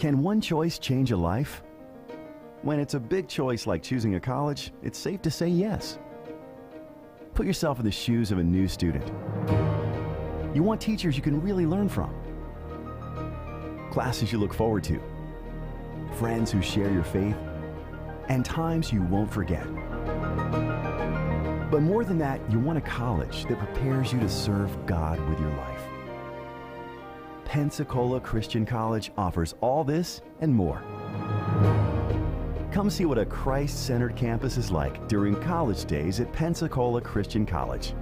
Can one choice change a life? When it's a big choice like choosing a college, it's safe to say yes. Put yourself in the shoes of a new student. You want teachers you can really learn from, classes you look forward to, friends who share your faith, and times you won't forget. But more than that, you want a college that prepares you to serve God with your life. Pensacola Christian College offers all this and more. Come see what a Christ-centered campus is like during college days at Pensacola Christian College.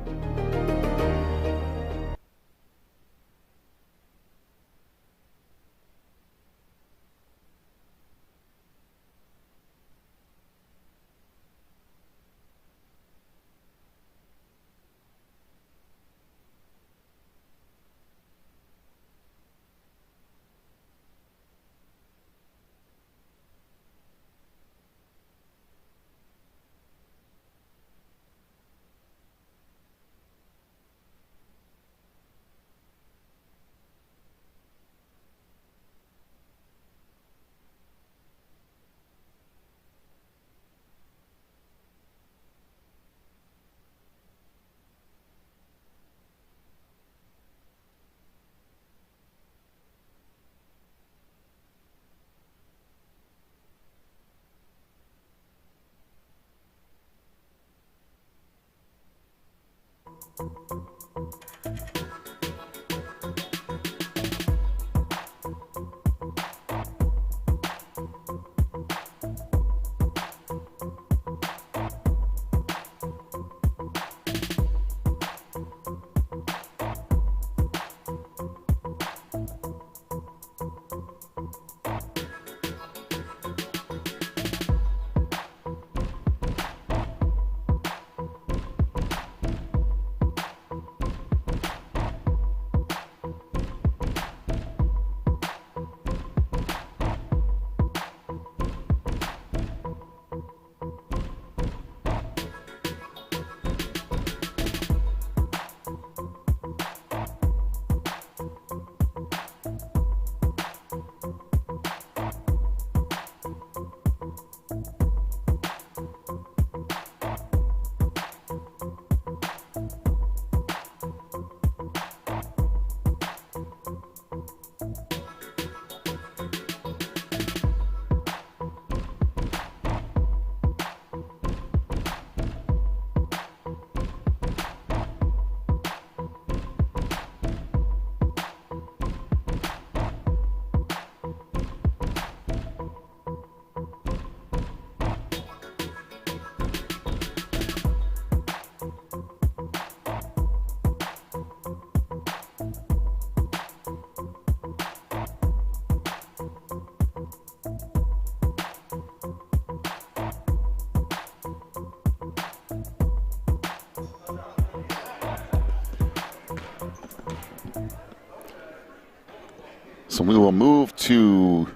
So we will move to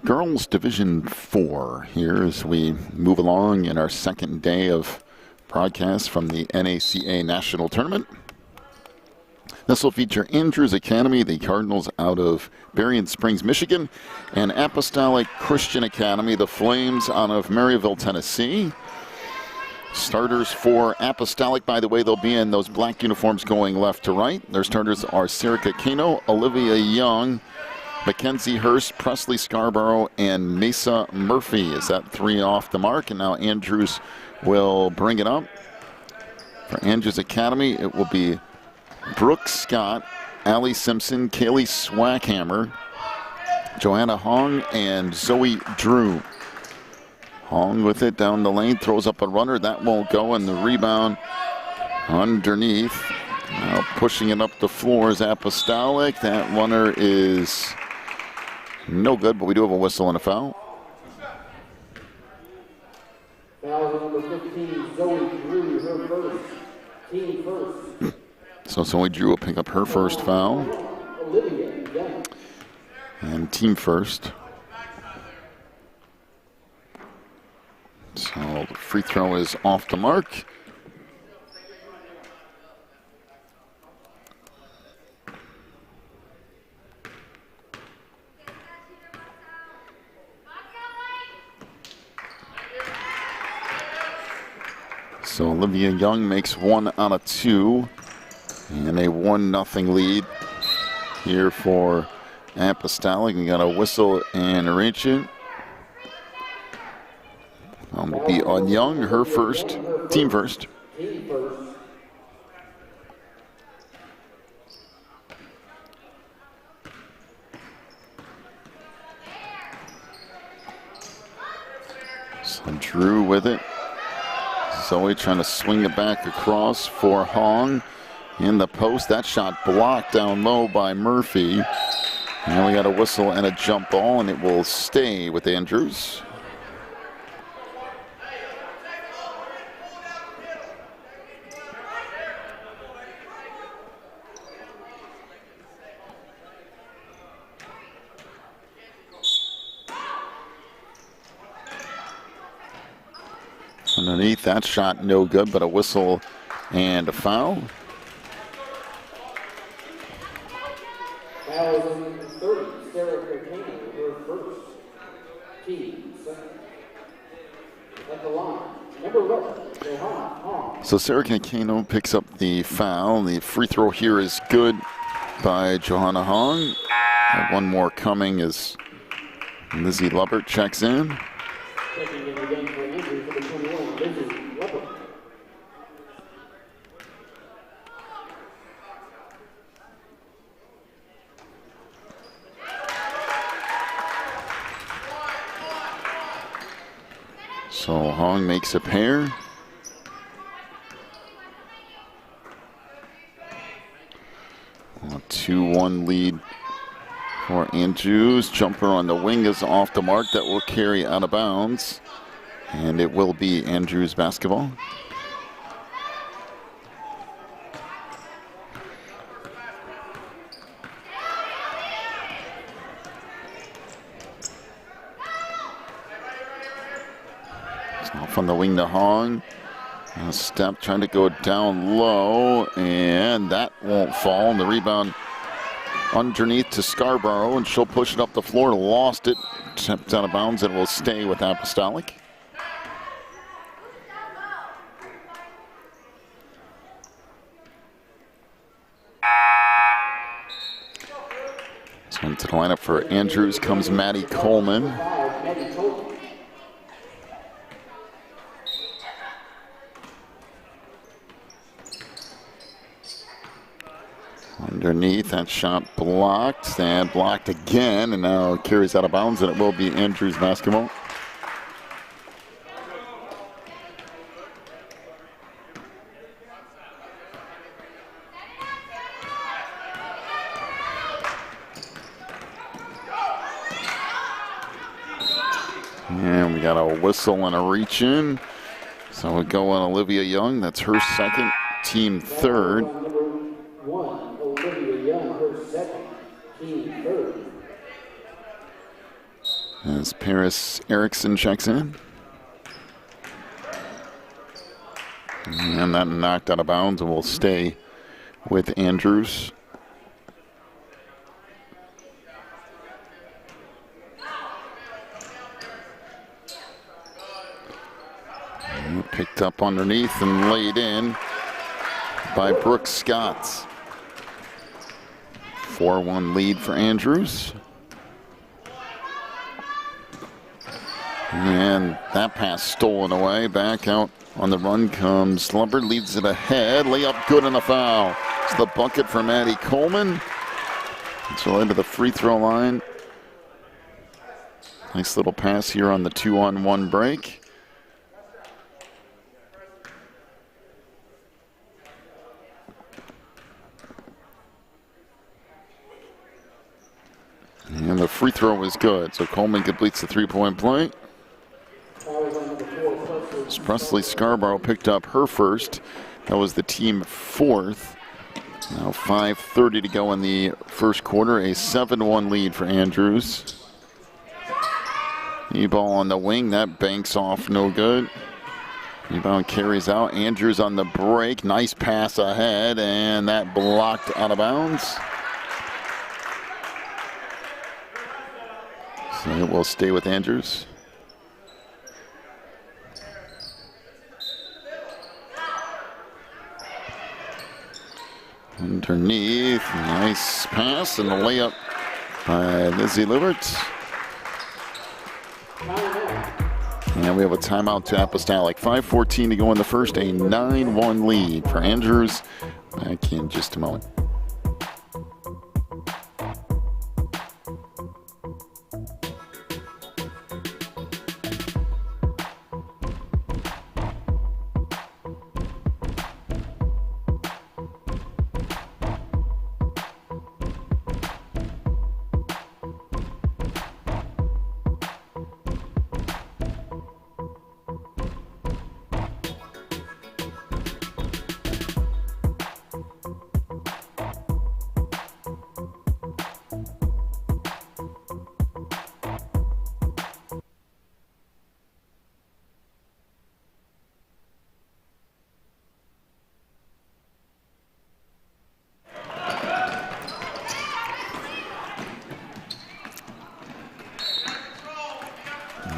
Girls Division 4 here as we move along in our second day of broadcast from the NACA National Tournament. This will feature Andrews Academy, the Cardinals out of Berrien Springs, Michigan, and Apostolic Christian Academy, the Flames out of Maryville, Tennessee. Starters for Apostolic, by the way, they'll be in those black uniforms going left to right. Their starters are Serica Kano, Olivia Young, Mackenzie Hurst, Presley Scarborough, and Mesa Murphy. Is that three off the mark? And now Andrews will bring it up. For Andrews Academy, it will be Brooke Scott, Allie Simpson, Kaylee Swackhammer, Joanna Hong, and Zoe Drew. Hong with it down the lane, throws up a runner. That won't go, and the rebound underneath. Now pushing it up the floor is Apostolic. That runner is no good, but we do have a whistle and a foul. Foul number 15, Zoe Drew, her first, team first. So Zoe Drew will pick up her first foul. Olivia Young. And team first. So the free throw is off the mark. So Olivia Young makes 1 out of 2. And a 1-0 lead here for Apostolic. We got a whistle and a reach it. Will be on Young, her first, team first. So Drew with it. Zoe trying to swing it back across for Hong. In the post, that shot blocked down low by Murphy. And we got a whistle and a jump ball, and it will stay with Andrews. Underneath, that shot no good, but a whistle and a foul. Foul is 30, Sarah Kane, her first, team second. At the line, number 11, Hong. So Sarah Kano picks up the foul. The free throw here is good by Johanna Hong. And one more coming as Lizzie Lubbert checks in. Checking in again for Andrews, number 21, Lizzie Lubbert. So Hong makes a pair. A 2-1 lead for Andrews. Jumper on the wing is off the mark. That will carry out of bounds. And it will be Andrews basketball. From the wing to Hong. A step trying to go down low, and that won't fall. And the rebound underneath to Scarborough, and she'll push it up the floor. Lost it, stepped out of bounds, and will stay with Apostolic. So into the lineup for Andrews comes Maddie Coleman. Underneath, that shot blocked, and blocked again, and now carries out of bounds, and it will be Andrews basketball. And we got a whistle and a reach in. So we go on Olivia Young, that's her second, team third. As Paris Erickson checks in. And that knocked out of bounds and will stay with Andrews. And picked up underneath and laid in by Brooke Scott. 4-1 lead for Andrews. And that pass stolen away. Back out on the run comes Lubbert, leads it ahead. Layup good and a foul. It's the bucket for Maddie Coleman. So into the free throw line. Nice little pass here on the 2-on-1 break. And the free throw is good. So Coleman completes the three-point play. Presley Scarborough picked up her first. That was the team fourth. Now 5:30 to go in the first quarter. A 7-1 lead for Andrews. E-ball on the wing. That banks off no good. Rebound carries out. Andrews on the break. Nice pass ahead, and that blocked out of bounds. So it will stay with Andrews. Underneath, nice pass and the layup by Lizzie Libert. And we have a timeout to Apostolic. 5:14 to go in the first, a 9-1 lead for Andrews. Back in just a moment.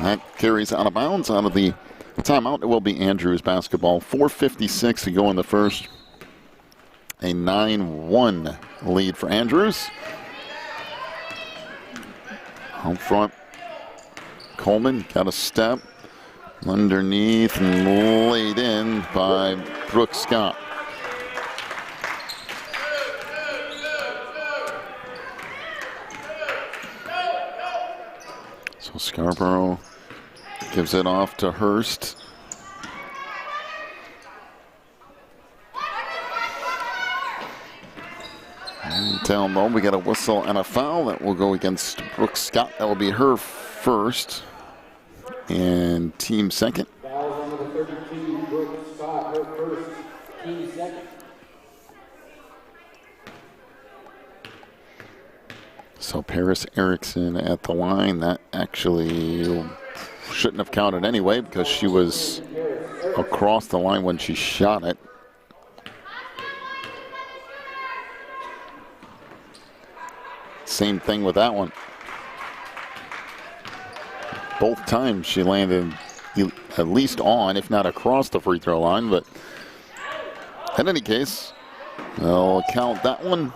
That carries out of bounds. Out of the timeout, it will be Andrews basketball. 4:56 to go in the first. A 9-1 lead for Andrews. Home front, Coleman got a step underneath and laid in by Brooke Scott. So Scarborough gives it off to Hurst. And down low, we got a whistle and a foul that will go against Brooke Scott. That will be her first and team second. Foul on number 32, Brooke Scott, her first, team second. So Paris Erickson at the line. That actually shouldn't have counted anyway because she was across the line when she shot it. Same thing with that one. Both times she landed at least on, if not across the free throw line. But in any case, they'll count that one.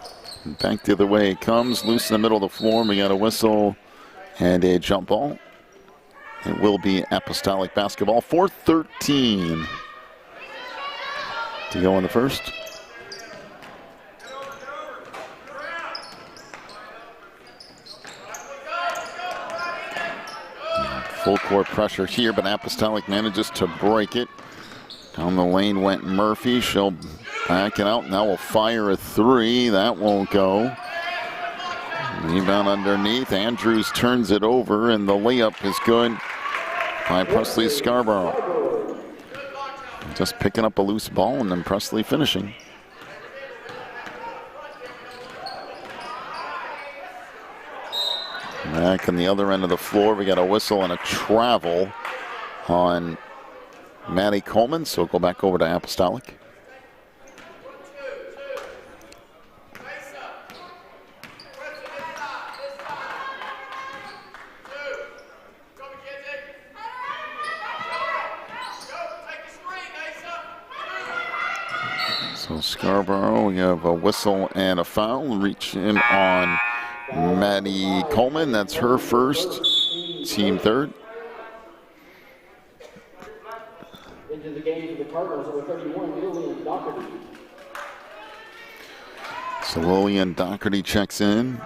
Back the other way it comes, loose in the middle of the floor. We got a whistle and a jump ball. It will be Apostolic basketball. 4:13 to go in the first. Full court pressure here, but Apostolic manages to break it. Down the lane went Murphy. She'll back it out. Now we'll fire a three. That won't go. Rebound underneath. Andrews turns it over, and the layup is good by Presley Scarborough. Just picking up a loose ball, and then Presley finishing. Back on the other end of the floor, we got a whistle and a travel on Maddie Coleman, so we'll go back over to Apostolic. So Scarborough, we have a whistle and a foul. Reach in on Maddie Coleman. That's her first, team third. Into the game for the Cardinals, number 31, Lillian Doherty. So Lillian Doherty checks in.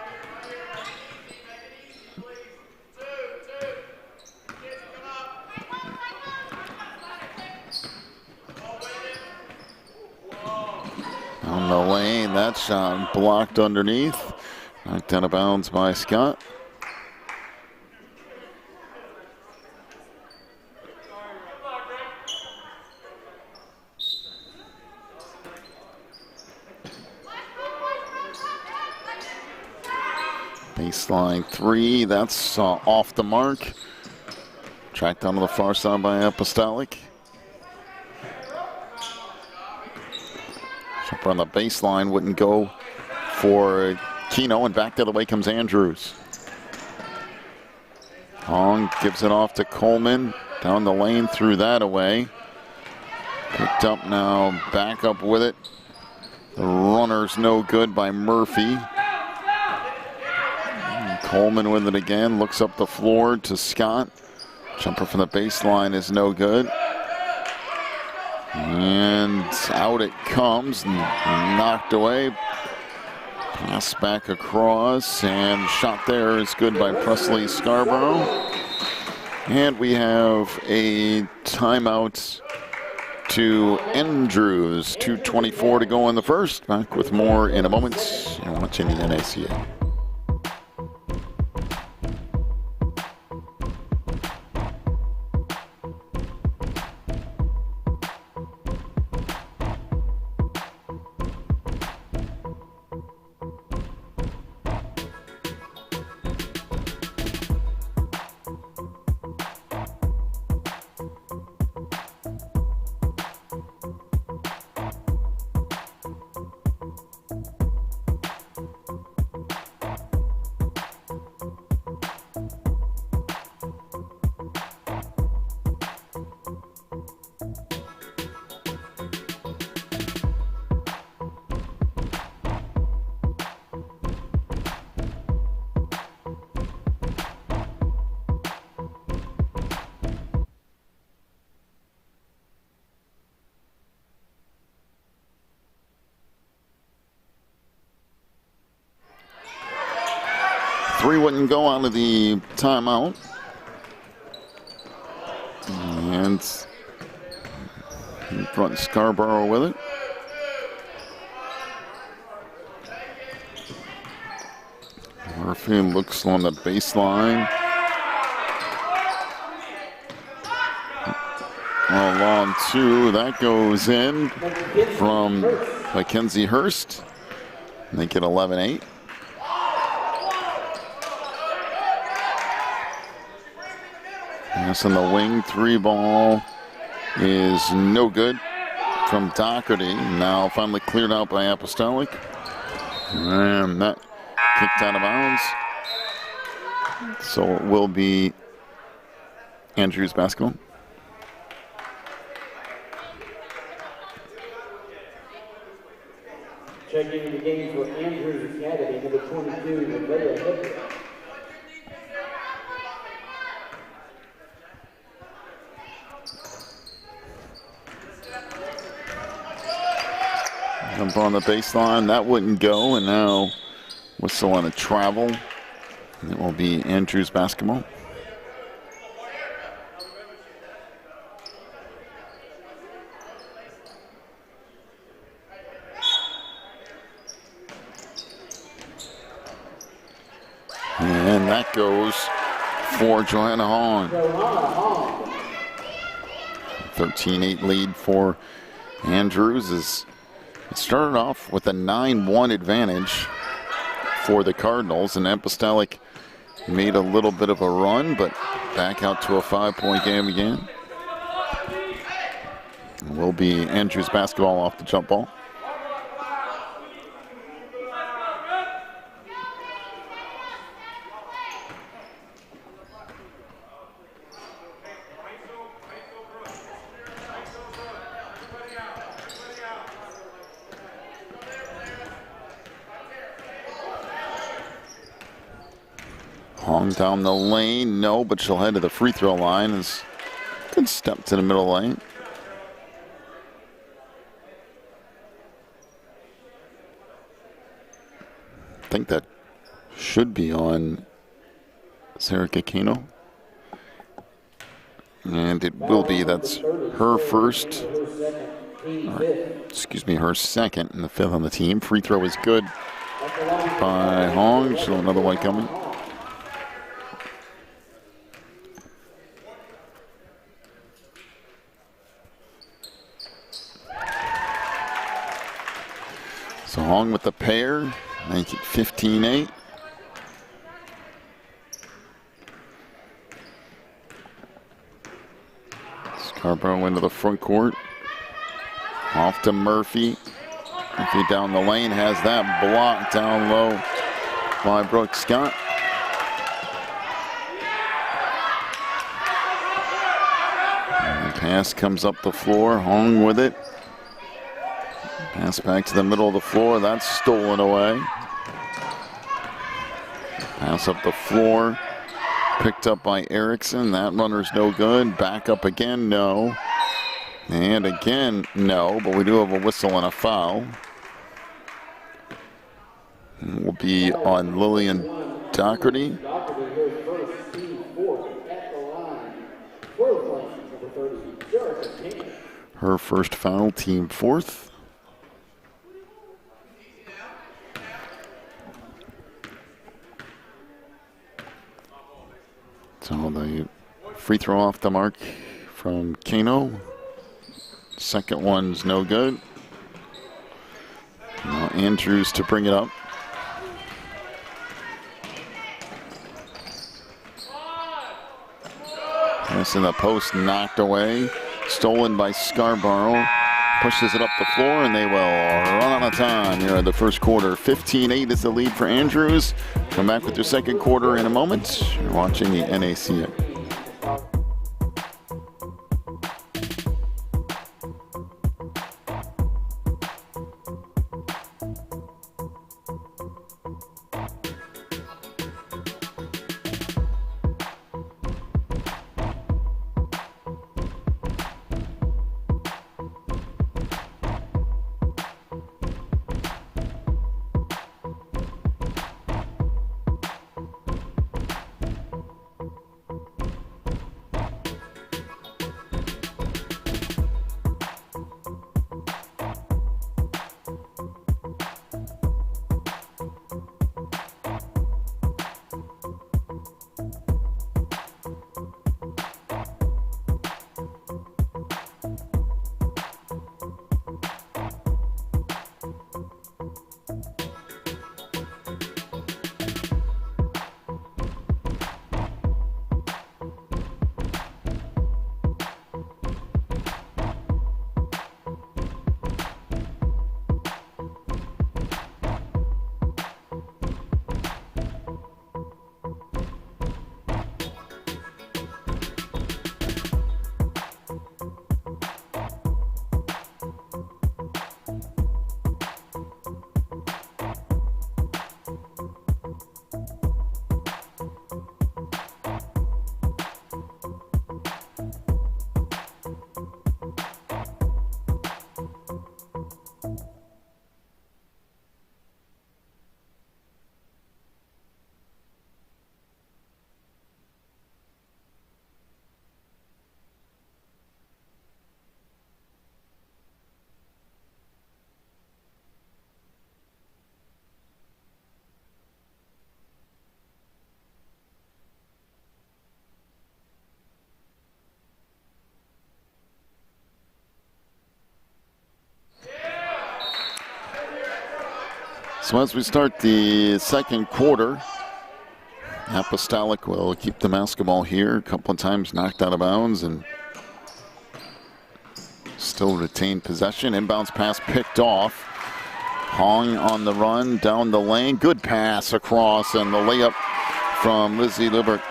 On the lane, that shot blocked underneath. Knocked out of bounds by Scott. Baseline three, that's off the mark. Tracked down to the far side by Apostolic. Jumper on the baseline, wouldn't go for Keno, and back the other way comes Andrews. Hong gives it off to Coleman. Down the lane, threw that away. Picked up now, back up with it. The runner's no good by Murphy. Coleman with it again, looks up the floor to Scott. Jumper from the baseline is no good. And out it comes, knocked away. Pass back across, and shot there is good by Presley Scarborough. And we have a timeout to Andrews. 2:24 to go in the first. Back with more in a moment. You're watching the NACA. Three wouldn't go out of the timeout. And in front Scarborough with it. Murphy looks on the baseline. Long two, that goes in from Mackenzie Hurst. They get 11-8. Pass on the wing, three ball is no good from Doherty. Now finally cleared out by Apostolic. And that kicked out of bounds. So it will be Andrews basketball. Checking the games for Andrews Academy, number 22, Nevaeh Hooker. Jump on the baseline, that wouldn't go, and now whistle on a travel. It will be Andrews basketball. And that goes for Johanna Hong. 13-8 lead for Andrews. It started off with a 9-1 advantage for the Cardinals, and Apostolic made a little bit of a run, but back out to a 5-point game again. It will be Andrews basketball off the jump ball. Hong down the lane, no, but she'll head to the free throw line. Is good step to the middle lane. I think that should be on Sarah Kikino. And it will be. That's her first, her second and the fifth on the team. Free throw is good by Hong. So another one coming. So Hong with the pair, make it 15-8. Scarborough into the front court. Off to Murphy. Murphy down the lane, has that blocked down low by Brooke Scott. And the pass comes up the floor, Hong with it. Pass back to the middle of the floor. That's stolen away. Pass up the floor. Picked up by Erickson. That runner's no good. Back up again, no. And again, no. But we do have a whistle and a foul. And we'll be on Lillian Doherty. Her first foul, team fourth. So the free throw off the mark from Kano. Second one's no good. Now Andrews to bring it up. Pass in the post, knocked away. Stolen by Scarborough. Pushes it up the floor, and they will run out of time here in the first quarter. 15-8 is the lead for Andrews. Come back with your second quarter in a moment. You're watching the NACA. So as we start the second quarter, Apostolic will keep the basketball here. A couple of times knocked out of bounds and still retain possession. Inbounds pass picked off. Hong on the run down the lane. Good pass across and the layup from Lizzie Lubert.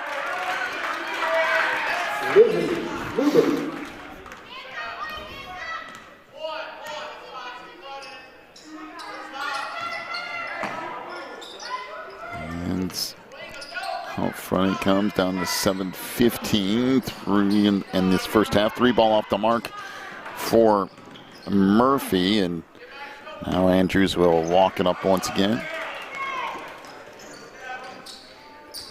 Out front he comes down to 7:15. 3 in this first half. 3 ball off the mark for Murphy. And now Andrews will walk it up once again.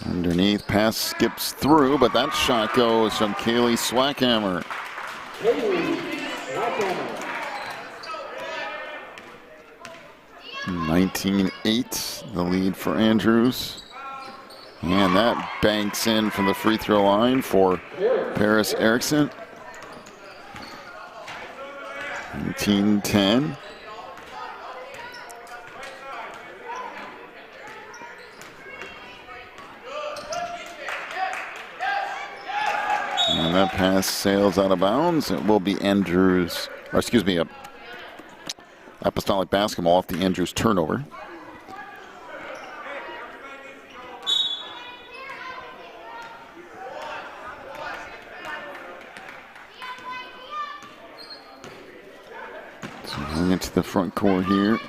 Underneath, pass skips through, but that shot goes from Kaylee Swackhammer. 19-8, the lead for Andrews. And that banks in from the free throw line for Paris Erickson. 19-10. And that pass sails out of bounds. It will be Andrews, or excuse me, Apostolic basketball off the Andrews turnover. So Going into the front court here.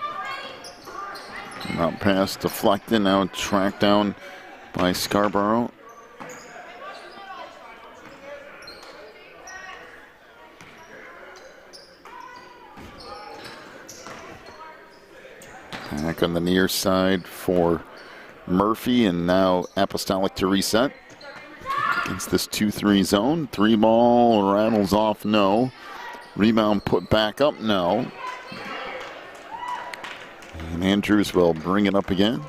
Not pass deflected, now tracked down by Scarborough. Back on the near side for Murphy, and now Apostolic to reset. Against this 2-3 zone. 3-ball rattles off, no. Rebound put back up, no. And Andrews will bring it up again.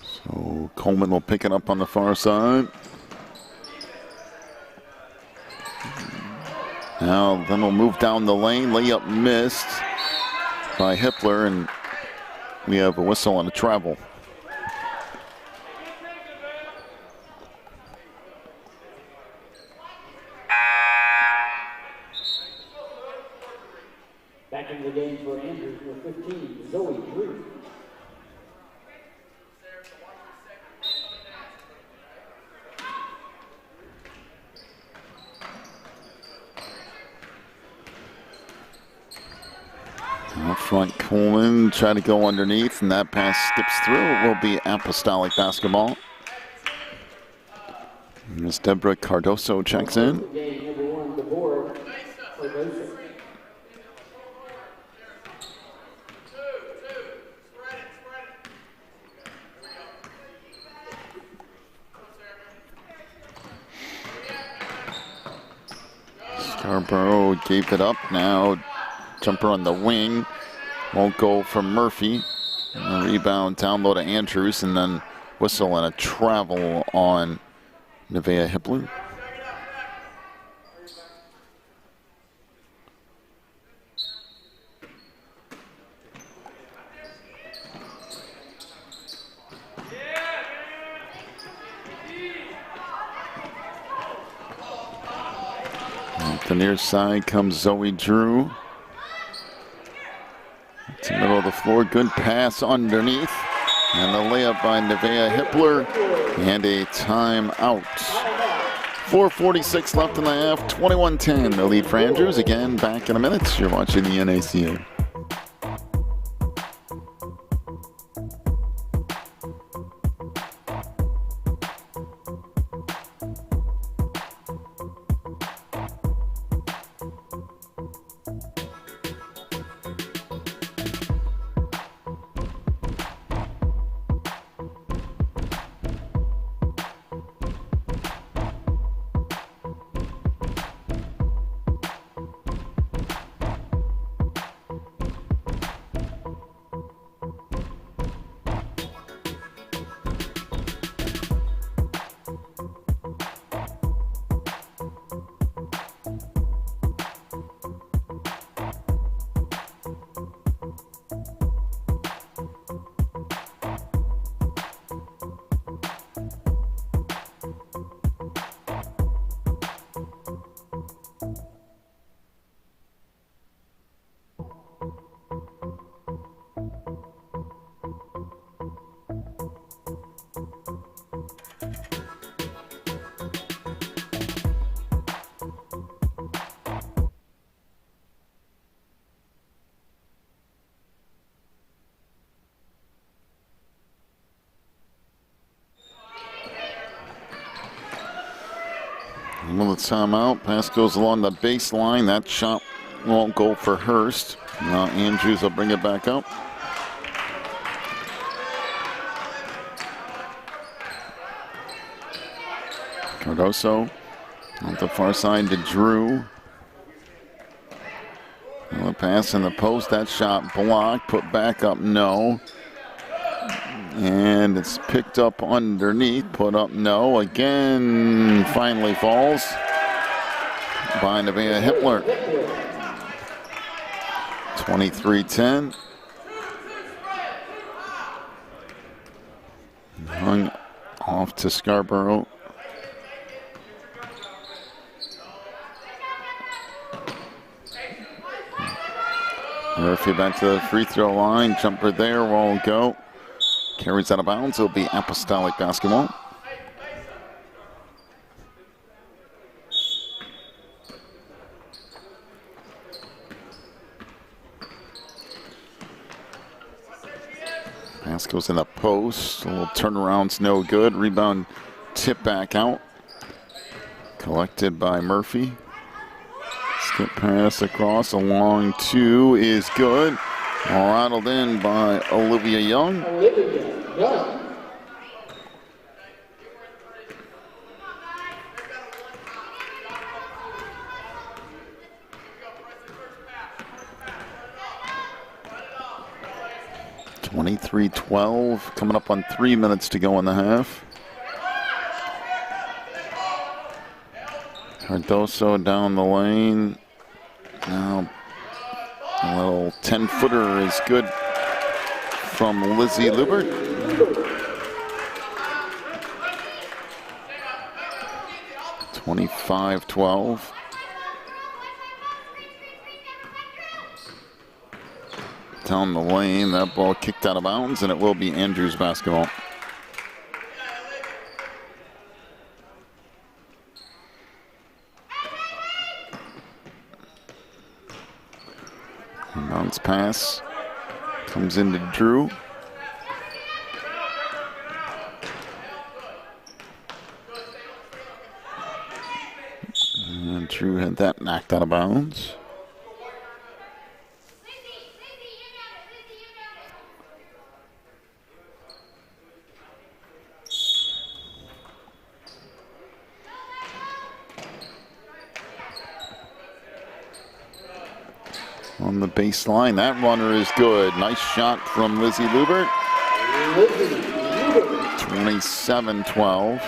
So Coleman will pick it up on the far side. Now then we'll move down the lane. Layup missed by Hippler, and we have a whistle and a travel. Back in the game for Andrews with 15, Zoe Drew. Out front, Coleman try to go underneath, and that pass skips through. It will be Apostolic basketball. Miss Deborah Cardoso checks in. Game number 1, the board, Cardoso. Scarborough gave it up. Now jumper on the wing. Won't go from Murphy. And the rebound down low to Andrews, and then whistle and a travel on Nevaeh Hippler. Off the near side comes Zoe Drew. It's the middle of the floor. Good pass underneath. And the layup by Nevaeh Hippler. And a timeout. 4:46 left in the half. 21-10 the lead for Andrews. Again, back in a minute. You're watching the NACA. Well, the timeout. Pass goes along the baseline. That shot won't go for Hurst. Now Andrews will bring it back up. Cardoso on the far side to Drew. Well, the pass in the post. That shot blocked. Put back up, no. And it's picked up underneath, put up, no. Again, finally falls by Nevaeh Hippler. 23-10. Hung off to Scarborough. Murphy back to the free throw line. Jumper there, won't go. Carries out of bounds. It'll be Apostolic basketball. Pass goes in the post. A little turnaround's no good. Rebound tip back out. Collected by Murphy. Skip pass across. A long two is good. Rattled in by Olivia Young. Olivia Young. (23-12), coming up on 3 minutes to go in the half. Cardoso down the lane. Now a little 10-footer is good from Lizzie Lubert. (25-12). Down the lane, that ball kicked out of bounds, and it will be Andrews basketball. Bounce pass comes into Drew. And Drew had that knocked out of bounds. On the baseline, that runner is good. Nice shot from Lizzie Lubert. 27-12.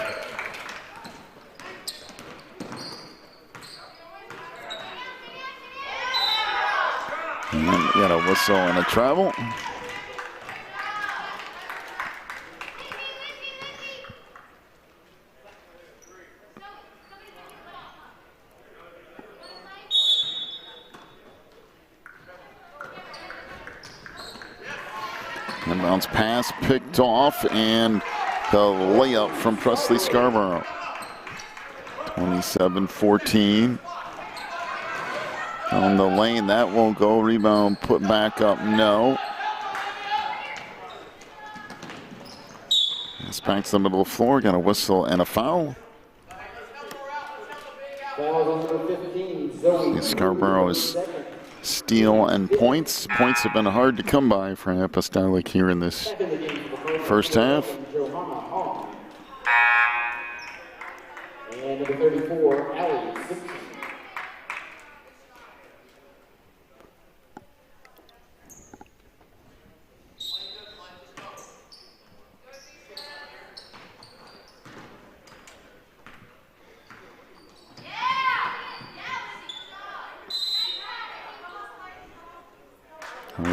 And we got a whistle and a travel. Inbounds pass picked off, and the layup from Presley Scarborough. 27-14. On the lane, that won't go. Rebound put back up, no. It's back to the middle of the floor. Got a whistle and a foul. Scarborough's steal and points. Points have been hard to come by for Apostolic here in this first half. And number 34, Allie, 16.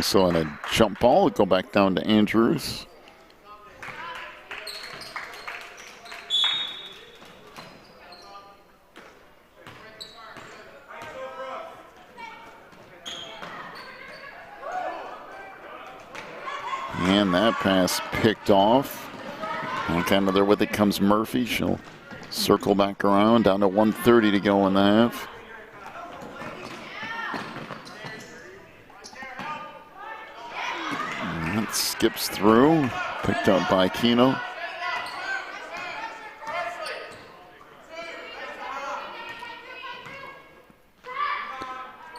So on a jump ball, it'll go back down to Andrews. And that pass picked off. And kind of there with it comes Murphy. She'll circle back around, down to 1:30 to go in the half. Skips through, picked up by Keno.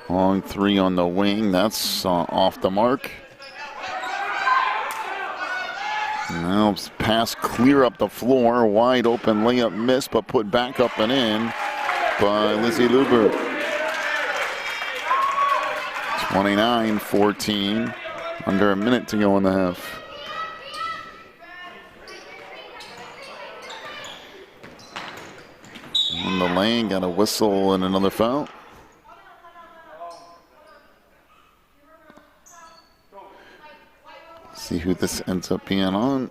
Long three on the wing, that's off the mark. Now pass clear up the floor, wide open layup missed, but put back up and in by Lizzie Lubert. 29-14. Under a minute to go in the half. In the lane, got a whistle and another foul. See who this ends up being on.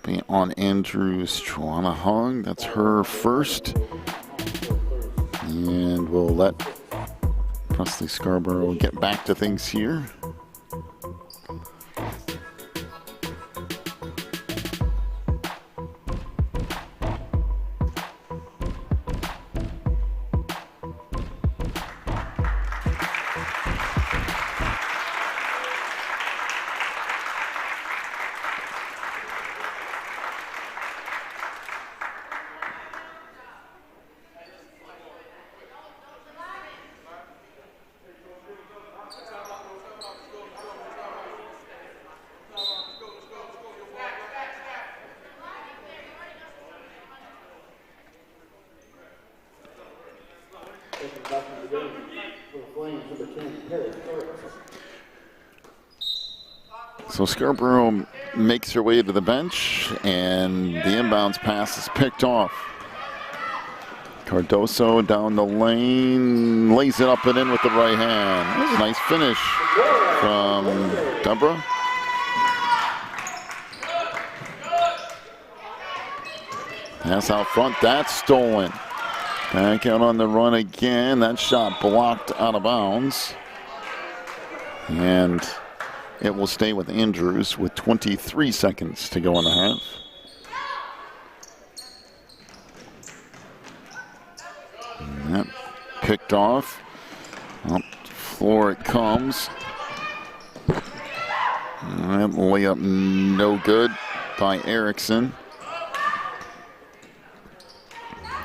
Being on Andrews, Joanna Hong. That's her first. And we'll let Presley Scarborough get back to things here. back in the game for the Flames, number 10, Paris Erickson. So Scarborough makes her way to the bench, and the inbounds pass is picked off. Cardoso down the lane, lays it up and in with the right hand. That was a nice finish from Deborah. Pass out front, that's stolen. Back out on the run again. That shot blocked out of bounds. And it will stay with Andrews with 23 seconds to go in the half. And that picked off. Up floor it comes. And that layup no good by Erickson.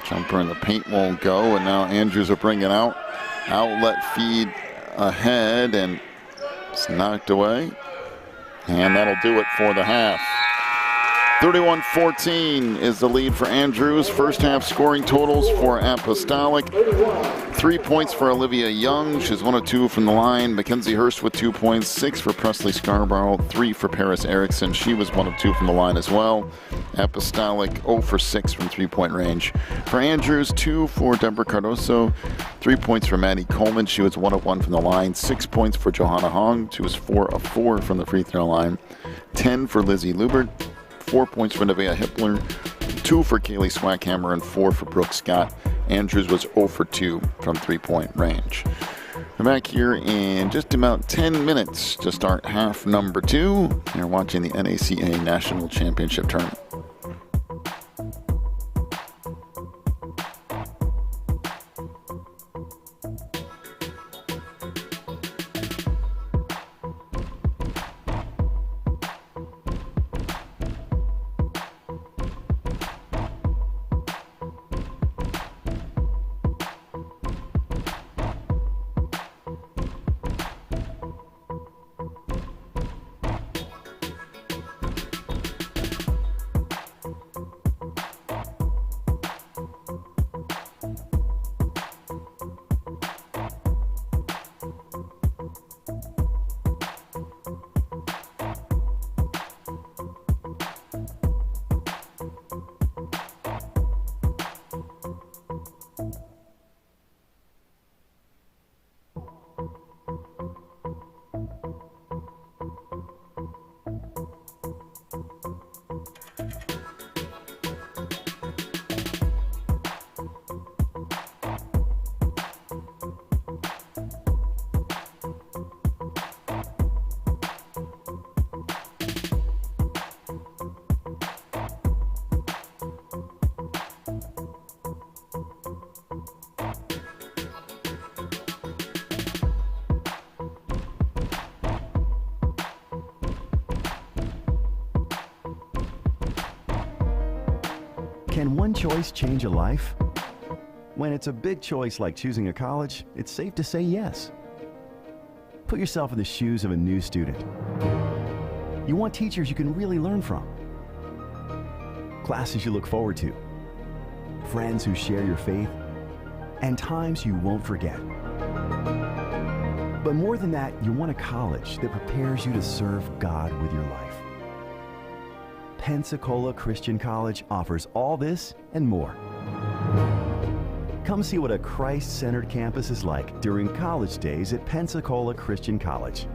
Jumper in the paint won't go, and now Andrews will bring it out. Outlet feed ahead, and it's knocked away. And that'll do it for the half. 31-14 is the lead for Andrews. First half scoring totals for Apostolic. 3 points for Olivia Young. She's 1 of 2 from the line. Mackenzie Hurst with 2 points. 6 for Presley Scarborough. 3 for Paris Erickson. She was 1 of 2 from the line as well. Apostolic 0 for 6 from 3-point range. For Andrews, 2 for Deborah Cardoso. 3 points for Maddie Coleman. She was 1 of 1 from the line. 6 points for Johanna Hong. She was 4 of 4 from the free throw line. 10 for Lizzie Lubert. 4 points for Nevaeh Hippler, 2 for Kaylee Swackhammer, and 4 for Brooke Scott. Andrews was 0 for 2 from 3-point range. We're back here in just about 10 minutes to start half number 2. You're watching the NACA National Championship Tournament. Can one choice change a life? When it's a big choice like choosing a college, it's safe to say yes. Put yourself in the shoes of a new student. You want teachers you can really learn from, classes you look forward to, friends who share your faith, and times you won't forget. But more than that, you want a college that prepares you to serve God with your life. Pensacola Christian College offers all this and more. Come see what a Christ-centered campus is like during college days at Pensacola Christian College.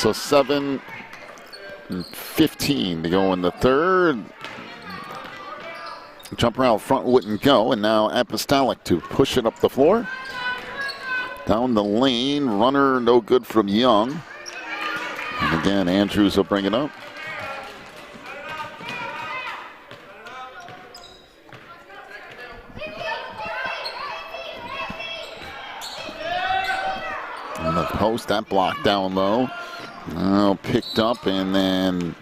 So 7:15 to go in the third. Jumper out front wouldn't go, and now Apostolic to push it up the floor. Down the lane, runner no good from Young. And again, Andrews will bring it up. On the post, that block down low. Now picked up, and then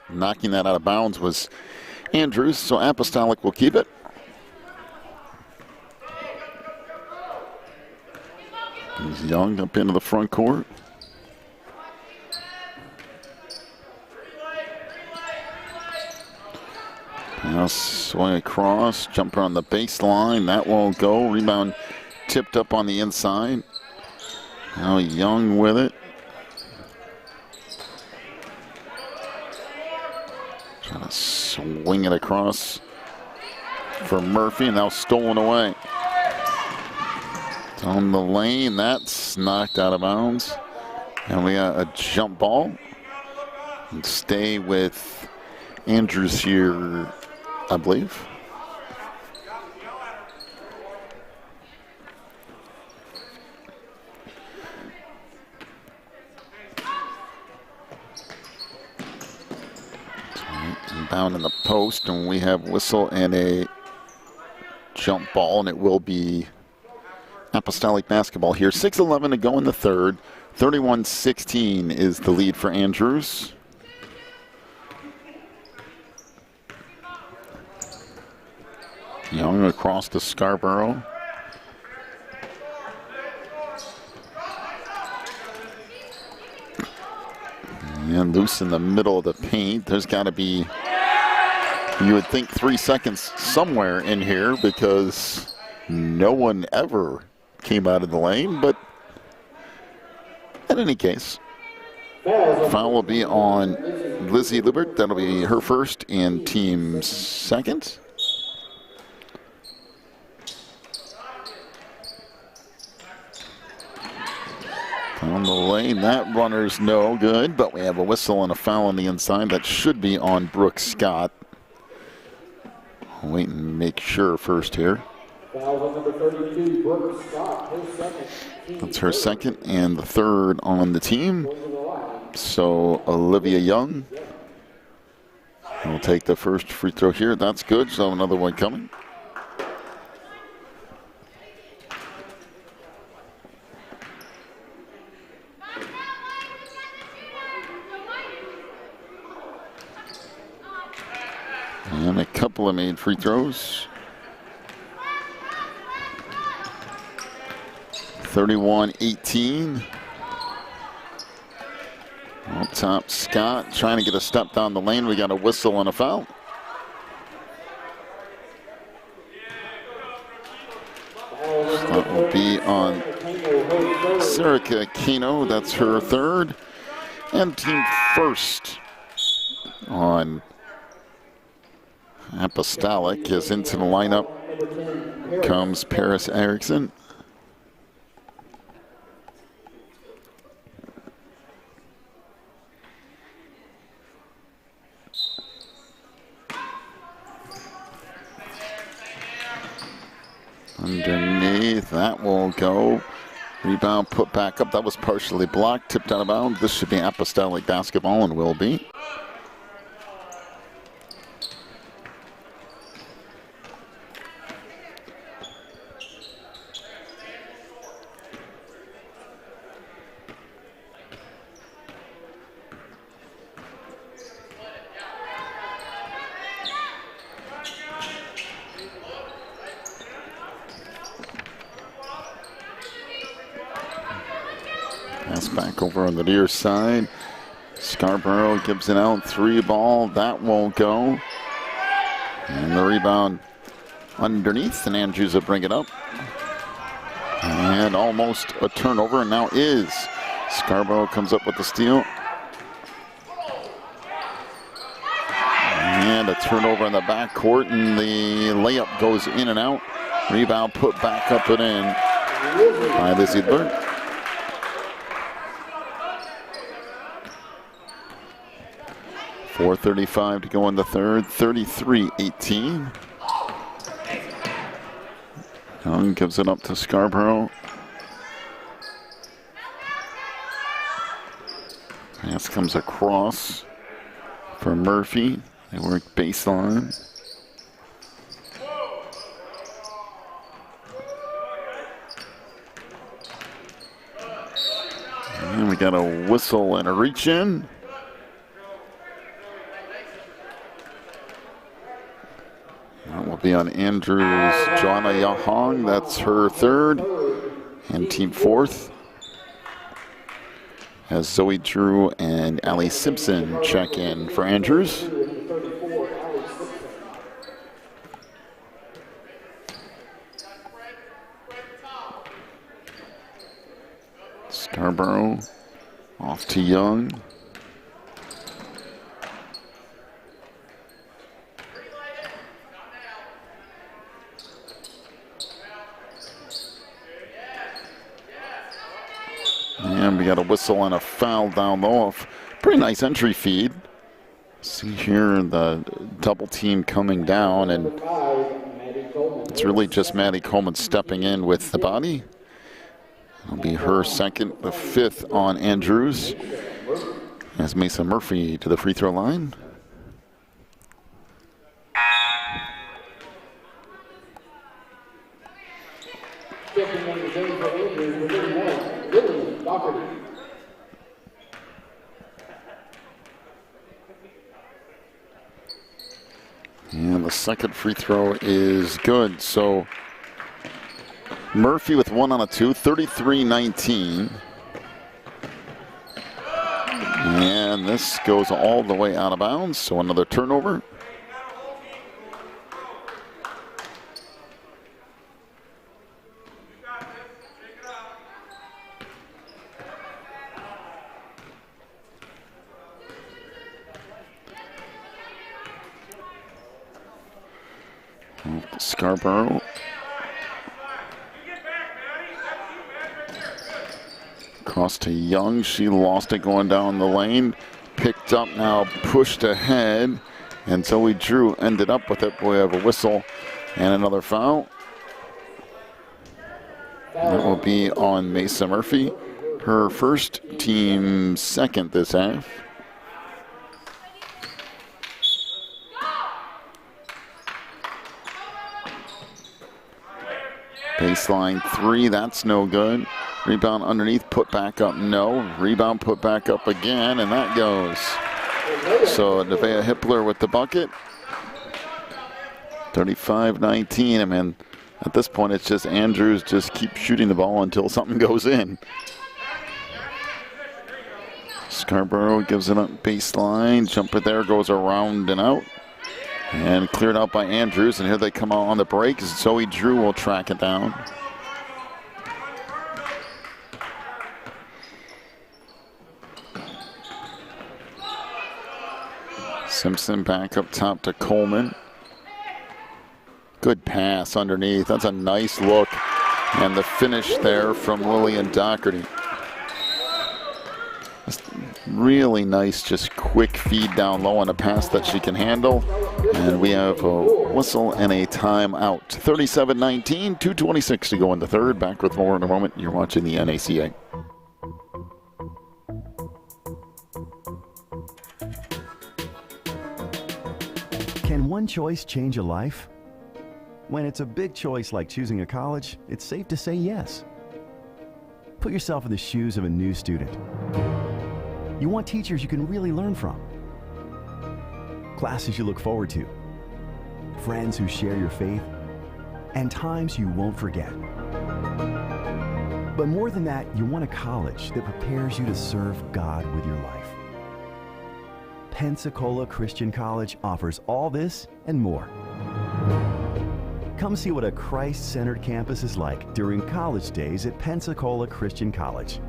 knocking that out of bounds was Andrews, so Apostolic will keep it. He's Young up into the front court. Now swing across, jumper on the baseline. That won't go. Rebound tipped up on the inside. Now Young with it. Trying to swing it across for Murphy, and now stolen away. Down the lane, that's knocked out of bounds. And we got a jump ball. And stay with Andrews here, I believe. Down in the post, and we have whistle and a jump ball, and it will be Apostolic basketball here. 6:11 to go in the third. 31-16 is the lead for Andrews. Young across to Scarborough. And loose in the middle of the paint. There's got to be, you would think, 3 seconds somewhere in here because no one ever came out of the lane. But in any case, foul will be on Lizzie Liebert. That'll be her first and team's second. On the lane, that runner's no good, but we have a whistle and a foul on the inside. That should be on Brooke Scott. Wait and make sure first here. Foul on number 32, Brooke Scott, her second. That's her second and the third on the team. So Olivia Young will take the first free throw here. That's good, so another one coming. And a couple of made free throws. 31-18. Up top, Scott trying to get a step down the lane. We got a whistle and a foul. That will be on Serica Kino. That's her third. And team first on Apostolic. Is into the lineup comes Paris Erickson. Underneath, that will go. Rebound put back up. That was partially blocked, tipped out of bounds. This should be Apostolic basketball and will be. Pass back over on the near side. Scarborough gives it out. 3 ball. That won't go. And the rebound underneath. And Andrews will bring it up. And almost a turnover. And now is. Scarborough comes up with the steal. And a turnover in the backcourt. And the layup goes in and out. Rebound put back up and in by Lizzie Liebert. 4:35 to go in the third, 33-18. Young gives it up to Scarborough. Pass comes across for Murphy. They work baseline. And we got a whistle and a reach in. That will be on Andrews' Joanna Yahong. That's her third and team fourth. As Zoe Drew and Allie Simpson check in for Andrews. Scarborough off to Young. And we got a whistle and a foul down low. Pretty nice entry feed. See here the double team coming down, and it's really just Maddie Coleman stepping in with the body. It'll be her second, the fifth on Andrews. As Mason Murphy to the free throw line. And the second free throw is good. So Murphy with 1 on a 2, 33-19. And this goes all the way out of bounds, so another turnover. Scarborough. Cross to Young. She lost it going down the lane. Picked up now, pushed ahead. And Zoe Drew ended up with it. We have a whistle and another foul. That will be on Mesa Murphy. Her first, team second this half. Baseline three, that's no good. Rebound underneath, put back up, no. Rebound put back up again, and that goes. So Nevaeh Hippler with the bucket. 35-19. I mean, at this point, it's just Andrews just keep shooting the ball until something goes in. Scarborough gives it up baseline. Jumper there goes around and out. And cleared out by Andrews, and here they come out on the break. Zoe Drew will track it down. Simpson back up top to Coleman. Good pass underneath. That's a nice look. And the finish there from Lillian Doherty. Really nice, just quick feed down low on a pass that she can handle. And we have a whistle and a timeout. 37-19, 2:26 to go in the third. Back with more in a moment. You're watching the NACA. Can one choice change a life? When it's a big choice like choosing a college, it's safe to say yes. Put yourself in the shoes of a new student. You want teachers you can really learn from, classes you look forward to, friends who share your faith, and times you won't forget. But more than that, you want a college that prepares you to serve God with your life. Pensacola Christian College offers all this and more. Come see what a Christ-centered campus is like during college days at Pensacola Christian College.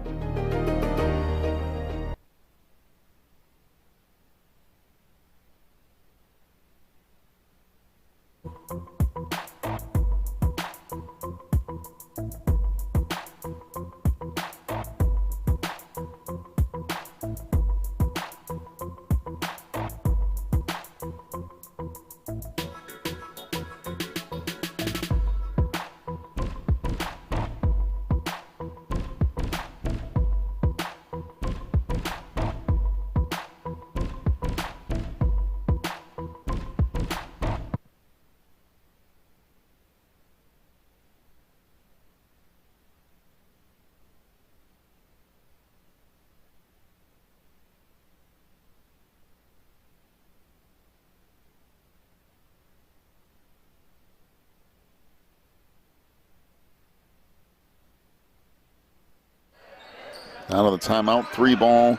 Out of the timeout, 3 ball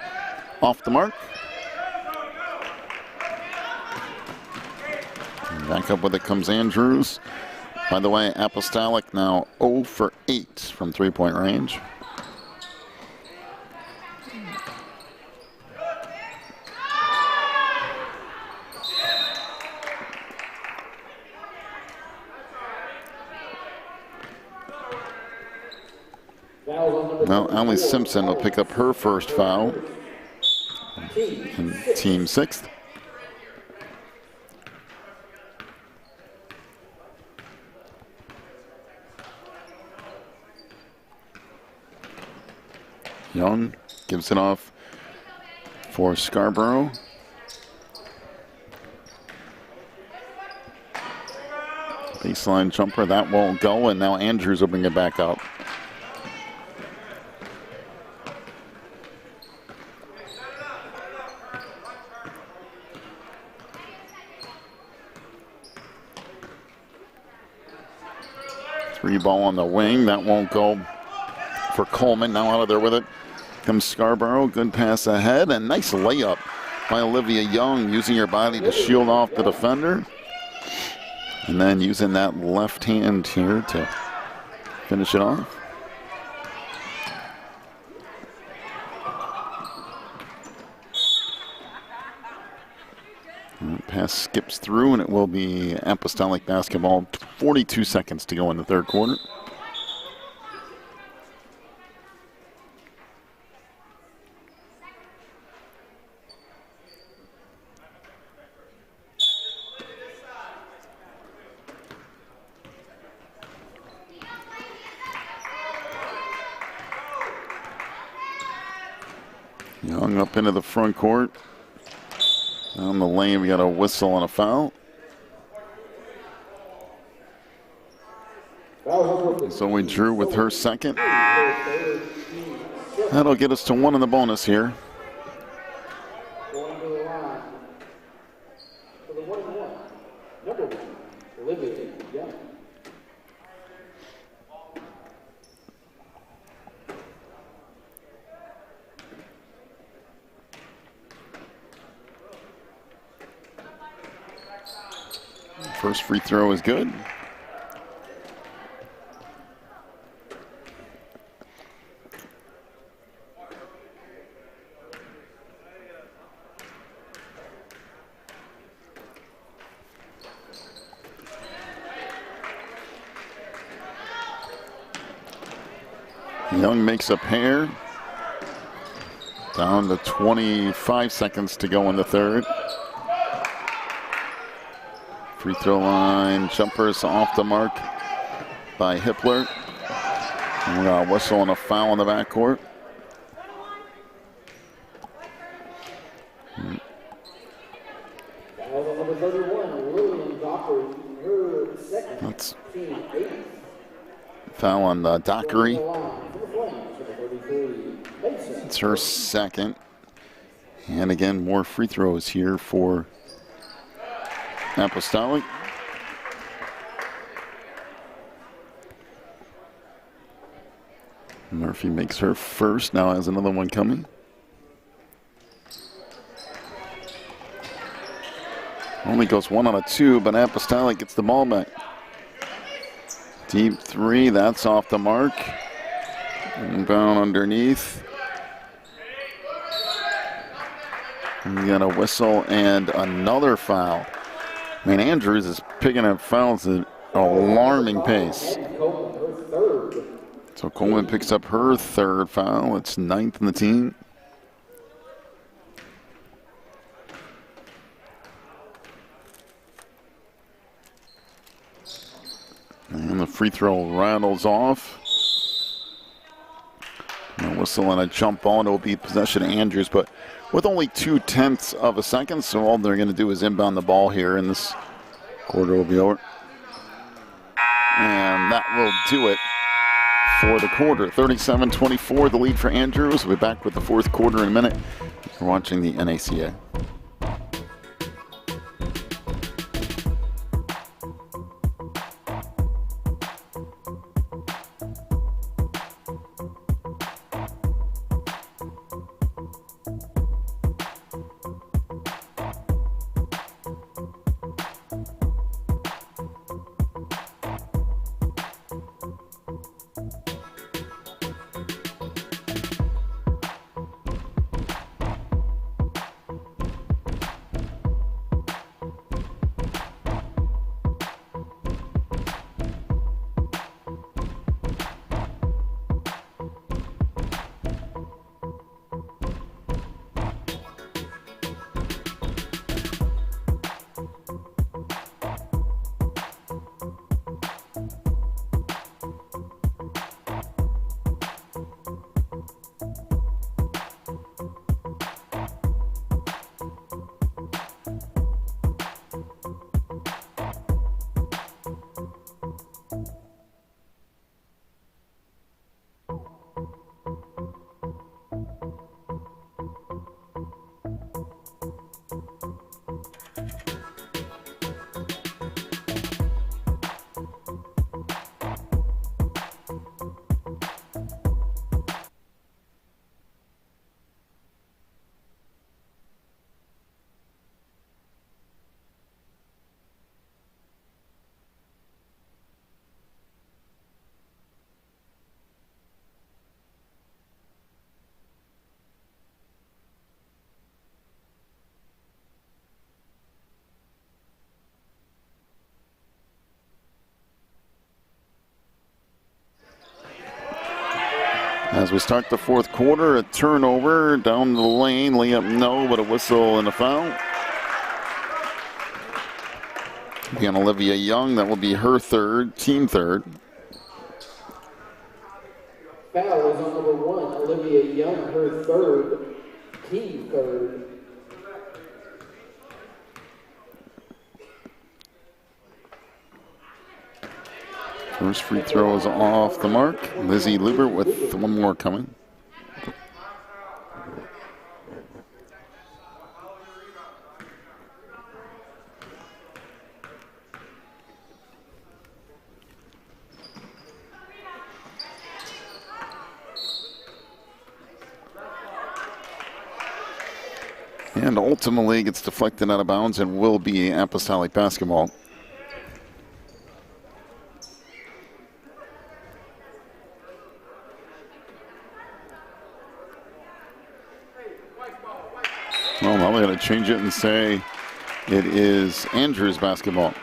off the mark. Back up with it comes Andrews. By the way, Apostolic now 0 for 8 from 3-point range. Well, Allie Simpson will pick up her first foul. And team 6th. Young gives it off for Scarborough. Baseline jumper, that won't go, and now Andrews will bring it back up. Three ball on the wing, that won't go for Coleman. Now out of there with it comes Scarborough. Good pass ahead, and nice layup by Olivia Young, using her body to shield off the defender. And then using that left hand here to finish it off. Pass skips through, and it will be Apostolic basketball. 42 seconds to go in the third quarter. Young up into the front court. Down the lane, we got a whistle and a foul. Zoe Drew with her second. That'll get us to 1 in the bonus here. Going to the line for the 1-1. Number 1, Olivia Young. First free throw is good. Young makes a pair. Down to 25 seconds to go in the third. Free throw line, jumpers off the mark by Hippler. And we got a whistle and a foul in the backcourt. Foul on number 31, Williams offers her second. That's Team 8. foul on Dockery. Going to the line for the Flames, number 33, Mason. It's her second. And again, more free throws here for Apostolic. Murphy makes her first, now has another one coming. Only goes 1 out of 2, but Apostolic gets the ball back. Deep three, that's off the mark. Inbound underneath. And we got a whistle and another foul. I mean, Andrews is picking up fouls at an alarming pace. So Coleman picks up her third foul. It's 9th in the team. And the free throw rattles off. And a whistle and a jump ball, and it will be possession of Andrews, but with only 0.2 of a second, so all they're going to do is inbound the ball here, and this quarter will be over. And that will do it for the quarter. 37-24, the lead for Andrews. We'll be back with the fourth quarter in a minute. You're watching the NACA. As we start the fourth quarter, a turnover down the lane, layup no, but a whistle and a foul. Again, Olivia Young, that will be her third, team third. Foul is on number 1, Olivia Young, her third, team third. First free throw is off the mark. Lizzie Lubert with one more coming. And ultimately gets deflected out of bounds and will be Apostolic basketball. Well, now they're going to change it and say it is Andrews basketball.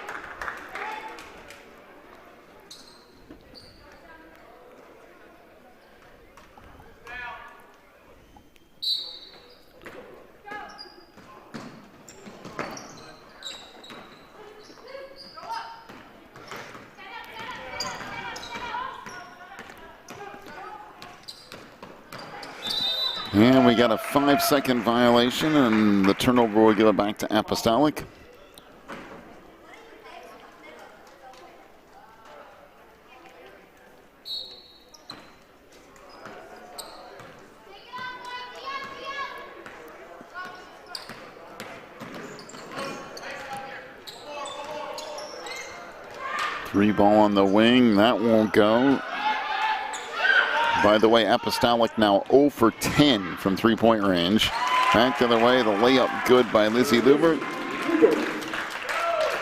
And we got a 5-second violation, and the turnover will give it back to Apostolic. Three ball on the wing, that won't go. By the way, Apostolic now 0 for 10 from three-point range. Back the other way, the layup good by Lizzie Lubert.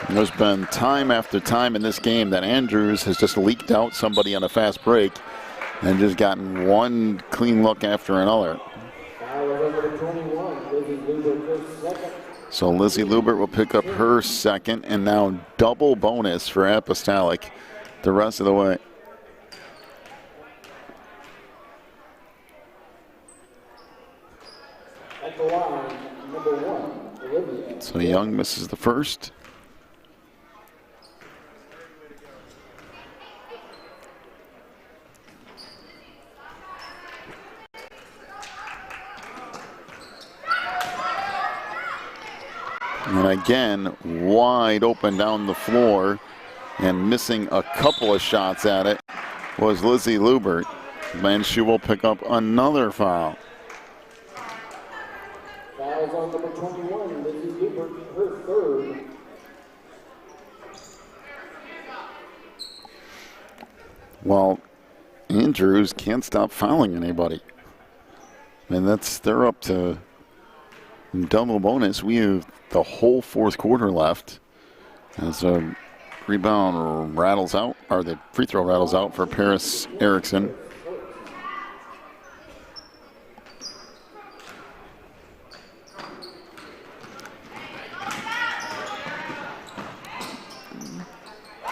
There's been time after time in this game that Andrews has just leaked out somebody on a fast break and just gotten one clean look after another. So Lizzie Lubert will pick up her second, and now double bonus for Apostolic the rest of the way. So Young misses the first. And again, wide open down the floor and missing a couple of shots at it was Lizzie Lubert. And she will pick up another foul. Fouls on number 21, Lizzie Lubert, her third. Well, Andrews can't stop fouling anybody. And they're up to double bonus. We have the whole fourth quarter left. As a rebound rattles out, or the free throw rattles out for Paris Erickson.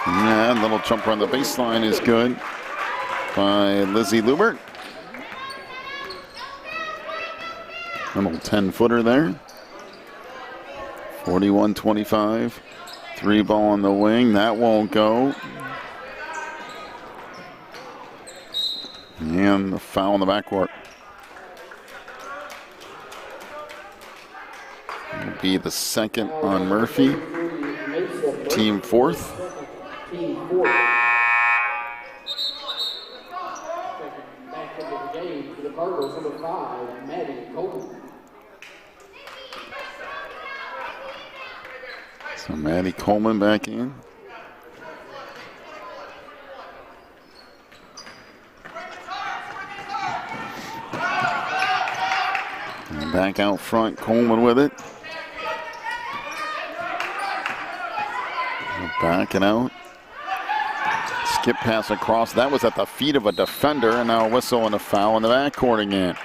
And little jumper on the baseline is good by Lizzie Lubert. Little 10-footer there. 41-25. Three ball on the wing. That won't go. And the foul in the backcourt. Will be the second on Murphy. Team fourth. Team fourth. Back into the game for the Cardinals, number 5, Maddie Coleman. So Maddie Coleman back in. And back out front, Coleman with it. Backing out. Skip pass across. That was at the feet of a defender, and now a whistle and a foul in the backcourt again.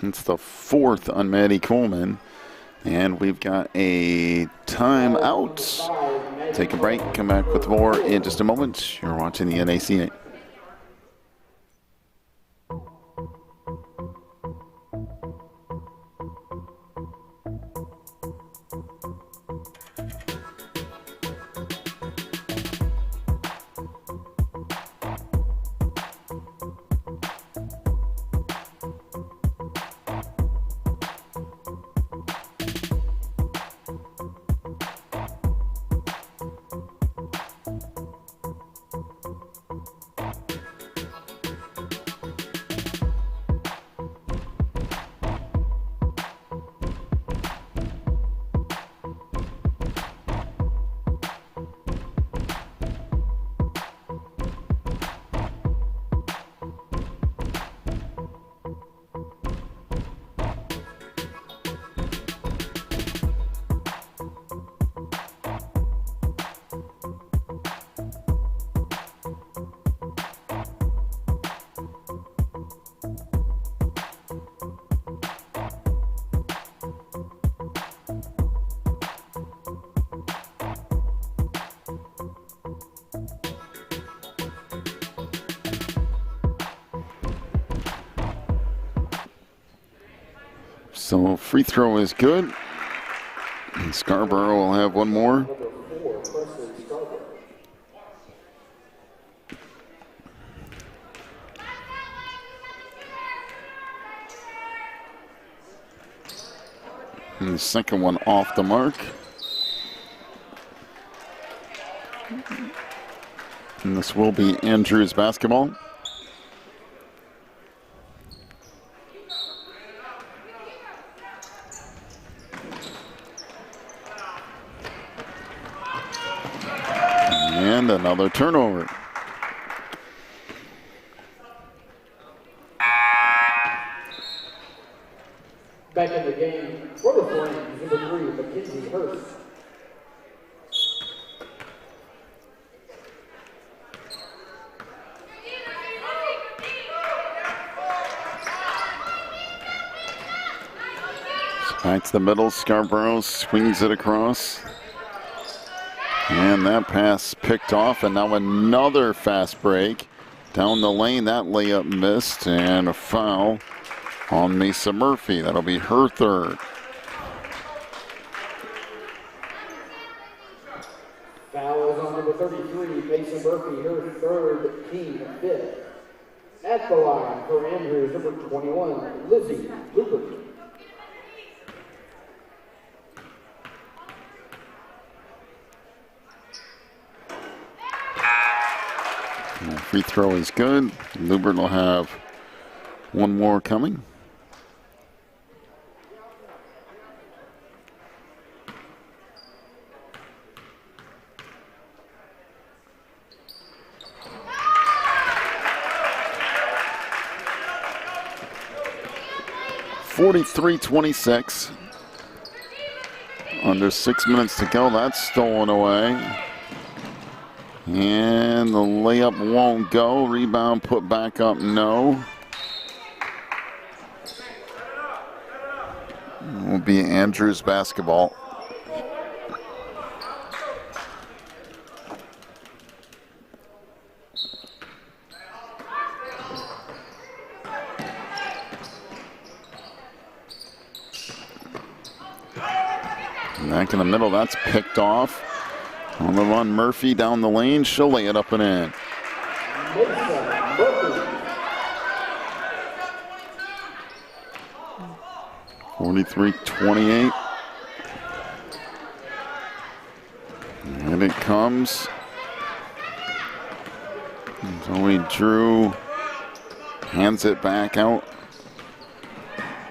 It's the fourth on Maddie Coleman, and we've got a timeout take a break, come back with more in just a moment. You're watching the NACA. So free throw is good. And Scarborough will have one more. And the second one off the mark. And this will be Andrews basketball. And another turnover. Back in the game for the Flames, number 3, Mackenzie Hurst. Back to the middle, Scarborough swings it across. And that pass picked off, and now another fast break. Down the lane, that layup missed, and a foul on Mesa Murphy. That'll be her third. Foul is on number 33, Mesa Murphy, her third, team fifth. At the line for Andrews, number 21, Lizzie Lupert. Free throw is good. Lubert will have one more coming. (43-26). Under 6 minutes to go. That's stolen away. And the layup won't go. Rebound put back up, no. It will be Andrews basketball. Back in the middle, that's picked off. On the run, Murphy down the lane. She'll lay it up and in. 43-28. And it comes. Zoe Drew hands it back out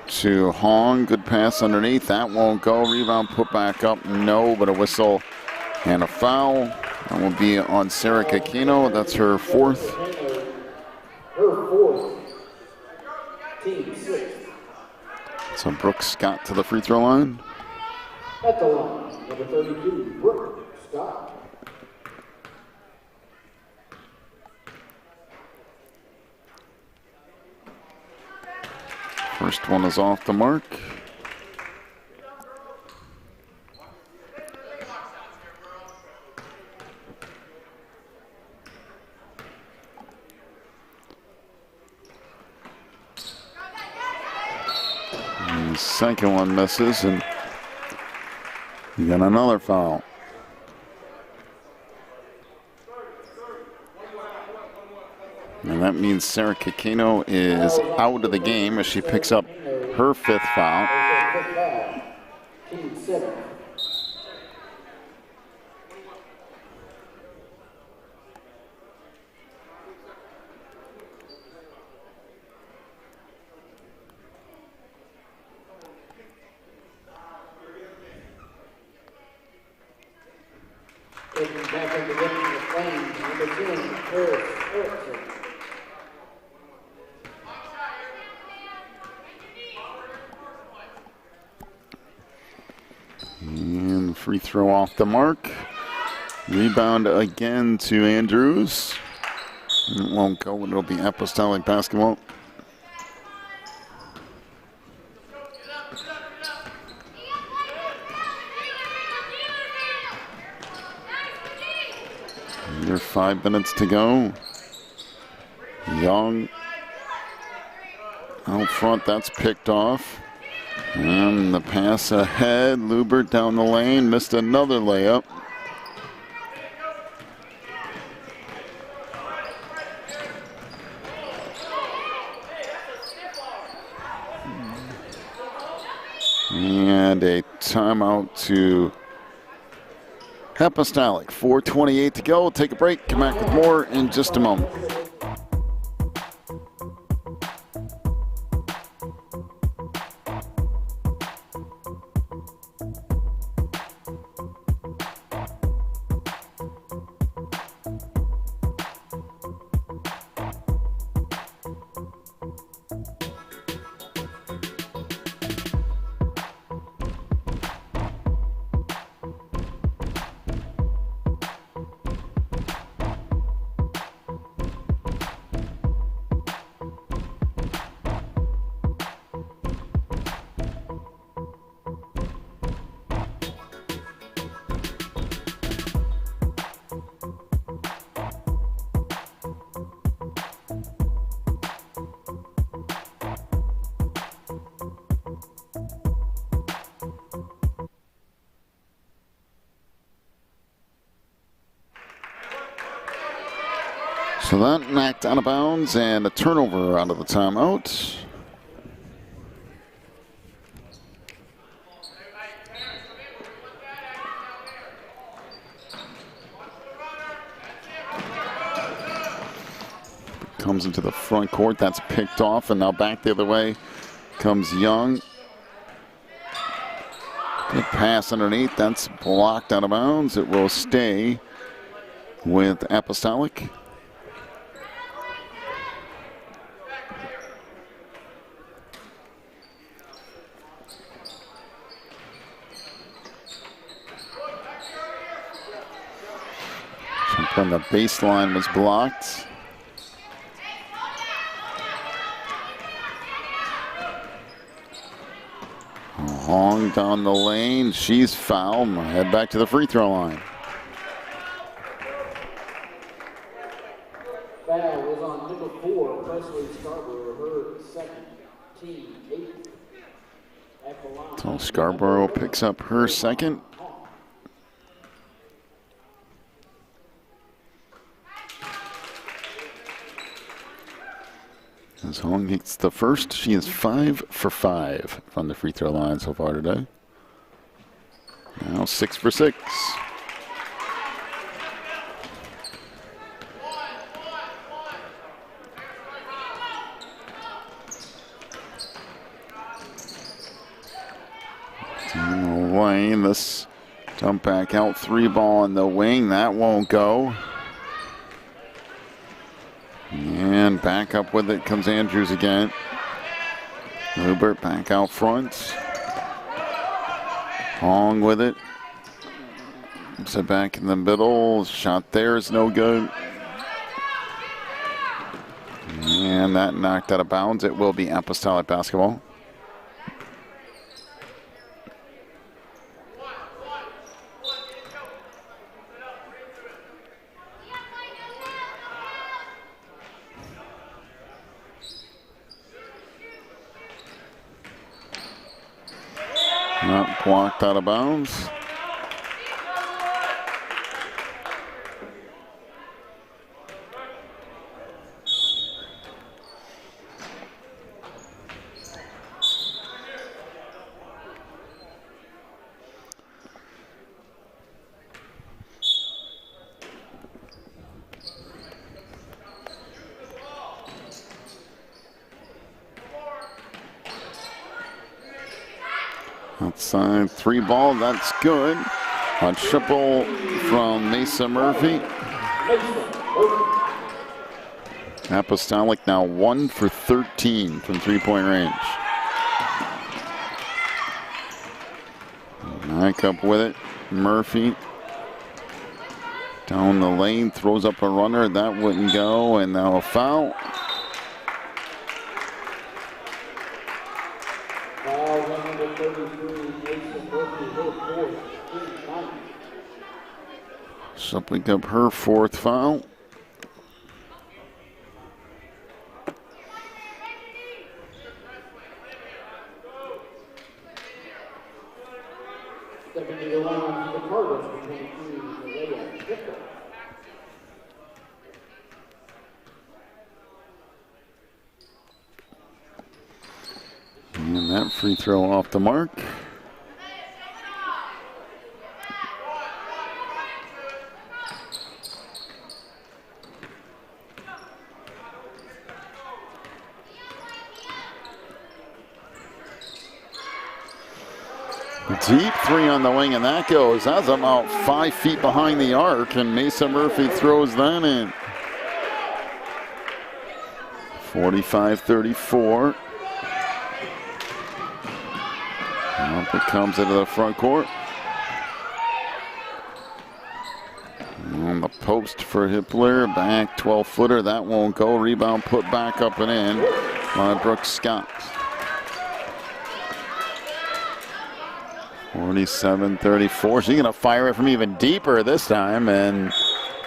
to Hong. Good pass underneath. That won't go. Rebound put back up. No, but a whistle and a foul. That will be on Sarah Kikino. That's her fourth. Her fourth. Team sixth. So Brooke Scott to the free throw line. At the line, number 32, Brooke Scott. First one is off the mark. second one misses, and you got another foul. And that means Sarah Kikino is out of the game as she picks up her 5th foul. Team 7. Taking back into the game, the Flames, number 10, Harris Erickson. And free throw off the mark. Rebound again to Andrews. It won't go, it'll be Apostolic basketball. Under 5 minutes to go. Young out front, that's picked off. And the pass ahead, Lubert down the lane, missed another layup. And a timeout to Apostolic. 4:28 to go. We'll take a break, come back with more in just a moment. So that knocked out of bounds and a turnover out of the timeout. Comes into the front court, that's picked off, and now back the other way comes Young. Good pass underneath, that's blocked out of bounds. It will stay with Apostolic. From the baseline was blocked. Long down the lane, she's fouled. Head back to the free throw line. Foul was on number 4, Presley Scarborough, her second, team 8. At the line. So Scarborough picks up her second. As Hong hits the first, she is 5 for 5 from the free throw line so far today. Now 6 for 6. In the lane, this dump back out, 3 ball in the wing, that won't go. And back up with it comes Andrews again. Lubert back out front. Hong with it. Set back in the middle. Shot there is no good. And that knocked out of bounds. It will be Apostolic basketball. Not blocked out of bounds. Outside 3 ball, that's good. A triple from Mesa Murphy. Apostolic now 1 for 13 from 3-point range. Back up with it. Murphy down the lane, throws up a runner. That wouldn't go, and now a foul. She'll pick up her 4th foul. And that free throw off the mark. Deep 3 on the wing, and that goes. That's about 5 feet behind the arc, and Mesa Murphy throws that in. 45-34. Up it comes into the front court. On the post for Hippler, back 12-footer. That won't go. Rebound put back up and in by Brooks Scott. 47-34. She's going to fire it from even deeper this time, and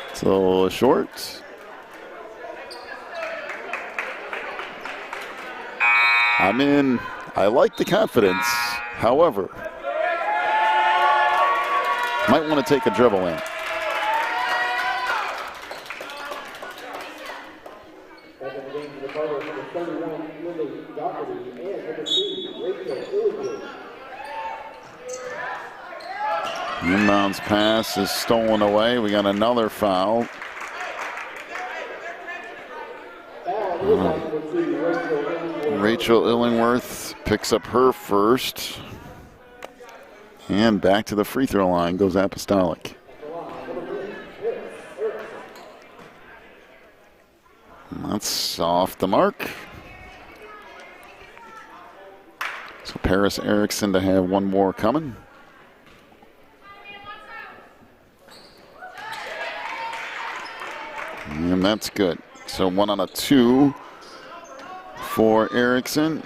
it's a little short. I like the confidence. However, might want to take a dribble in. Inbounds pass is stolen away. We got another foul. Rachel Illingworth picks up her first. And back to the free throw line goes Apostolic. That's off the mark. So Paris Erickson to have one more coming. And that's good. So 1 on a 2 for Erickson.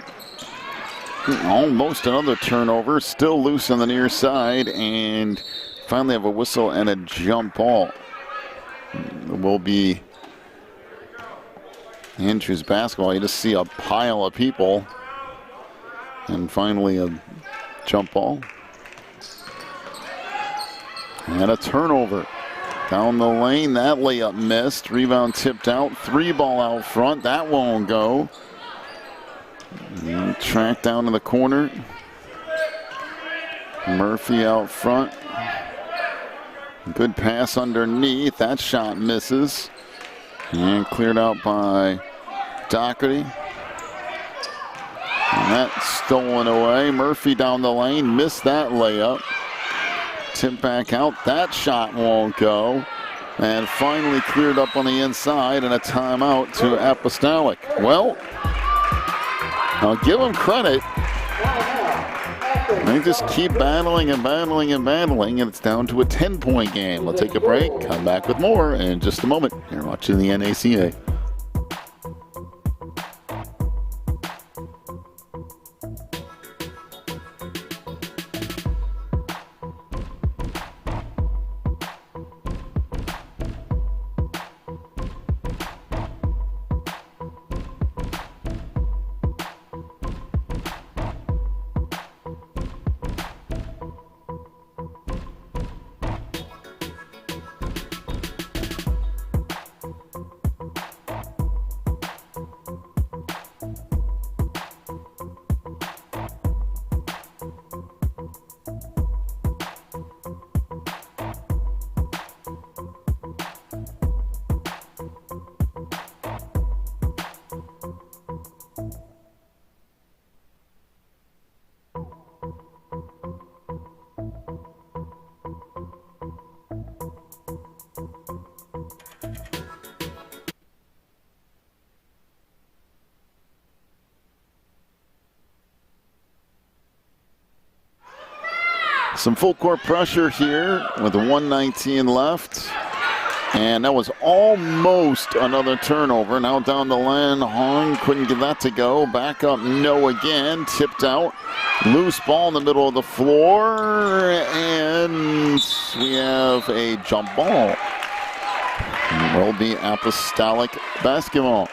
Almost another turnover. Still loose on the near side. And finally have a whistle and a jump ball. It will be Andrews basketball. You just see a pile of people. And finally a jump ball. And a turnover. Down the lane, that layup missed. Rebound tipped out. 3 ball out front. That won't go. And tracked down to the corner. Murphy out front. Good pass underneath. That shot misses. And cleared out by Doherty. And that's stolen away. Murphy down the lane. Missed that layup. Tip back out. That shot won't go. And finally cleared up on the inside, and a timeout to Apostolic. Well, I'll give them credit. They just keep battling and battling and battling, and it's down to a 10-point game. We'll take a break. Come back with more in just a moment. You're watching the NACA. Some full court pressure here with 1:19 left. And that was almost another turnover. Now down the lane, Hong couldn't get that to go. Back up, no again. Tipped out. Loose ball in the middle of the floor. And we have a jump ball. It will be Apostolic basketball.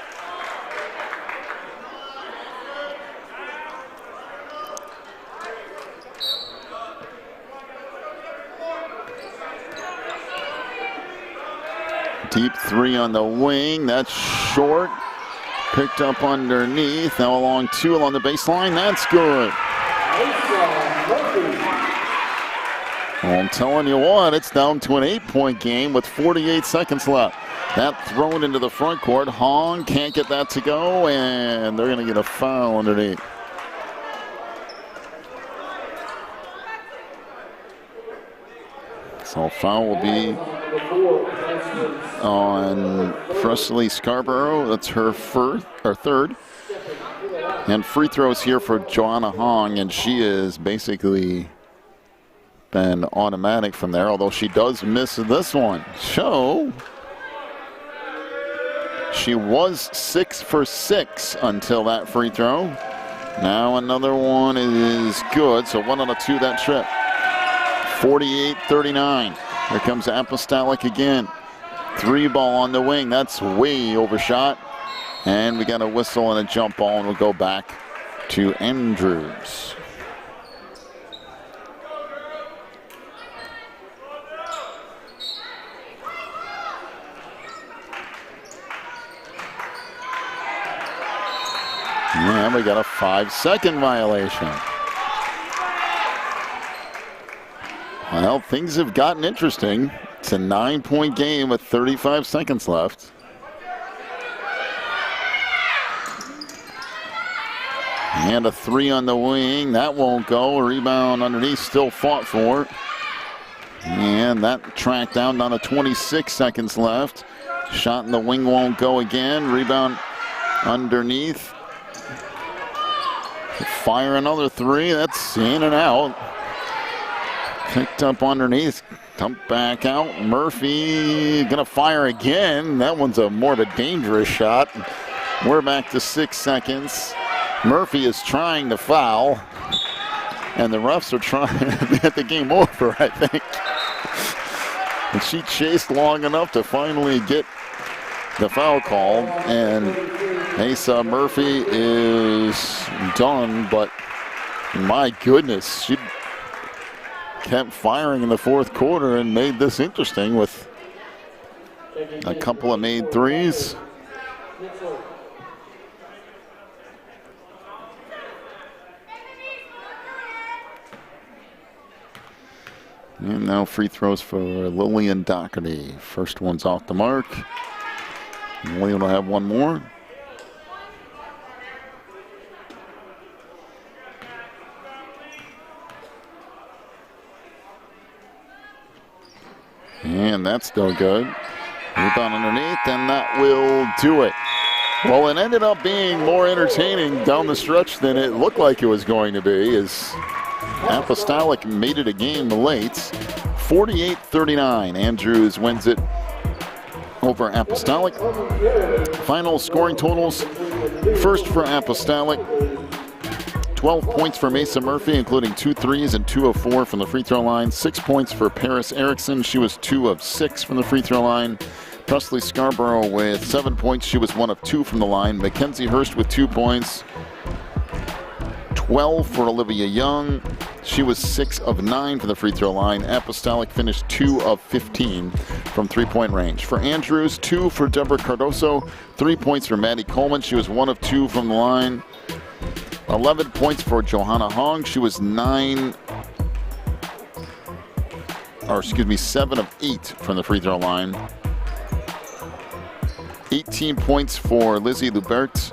Deep three on the wing. That's short. Picked up underneath. Now along two along the baseline. That's good. Well, I'm telling you what, it's down to an 8-point game with 48 seconds left. That thrown into the front court. Hong can't get that to go, and they're going to get a foul underneath. So foul will be on Presley Scarborough. That's her third. And free throws here for Joanna Hong, and she is basically been automatic from there, although she does miss this one. So she was 6 for 6 until that free throw. Now another one is good, so 1 out of 2 that trip. 48-39. Here comes Apostolic again. 3 ball on the wing. That's way overshot. And we got a whistle and a jump ball, and we'll go back to Andrews. Yeah, we got a 5-second violation. Well, things have gotten interesting. It's a 9-point game with 35 seconds left. And a 3 on the wing. That won't go. A rebound underneath, still fought for. And that tracked down to 26 seconds left. Shot in the wing won't go again. Rebound underneath. Fire another 3. That's in and out. Picked up underneath. Dumped back out. Murphy gonna fire again. That one's a more of a dangerous shot. We're back to 6 seconds. Murphy is trying to foul. And the refs are trying to get the game over, I think. And she chased long enough to finally get the foul call. And Asa Murphy is done, but my goodness, she kept firing in the fourth quarter and made this interesting with a couple of made threes. And now free throws for Lillian Doherty. First one's off the mark. Lillian will have one more. And that's still good. Rebound underneath, and that will do it. Well, it ended up being more entertaining down the stretch than it looked like it was going to be, as Apostolic made it a game late. 48-39. Andrews wins it over Apostolic. Final scoring totals. First for Apostolic. 12 points for Mesa Murphy, including 2 threes and 2 of 4 from the free throw line. 6 points for Paris Erickson. She was 2 of 6 from the free throw line. Presley Scarborough with 7 points. She was 1 of 2 from the line. Mackenzie Hurst with 2 points. 12 for Olivia Young. She was 6 of 9 from the free throw line. Apostolic finished 2 of 15 from three-point range. For Andrews, 2 for Deborah Cardoso. 3 points for Maddie Coleman. She was 1 of 2 from the line. 11 points for Johanna Hong. She was 7 of 8 from the free throw line. 18 points for Lizzie Lubert,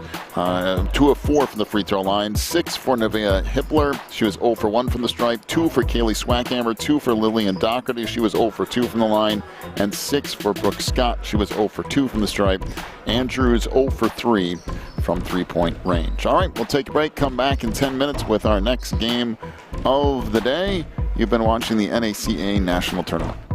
2 of 4 from the free throw line. 6 for Nevaeh Hippler. She was 0 for 1 from the stripe. 2 for Kaylee Swackhammer. 2 for Lillian Doherty. She was 0 for 2 from the line. And 6 for Brooke Scott. She was 0 for 2 from the stripe. Andrews 0 for 3 from three-point range. All right, we'll take a break. Come back in 10 minutes with our next game of the day. You've been watching the NACA National Tournament.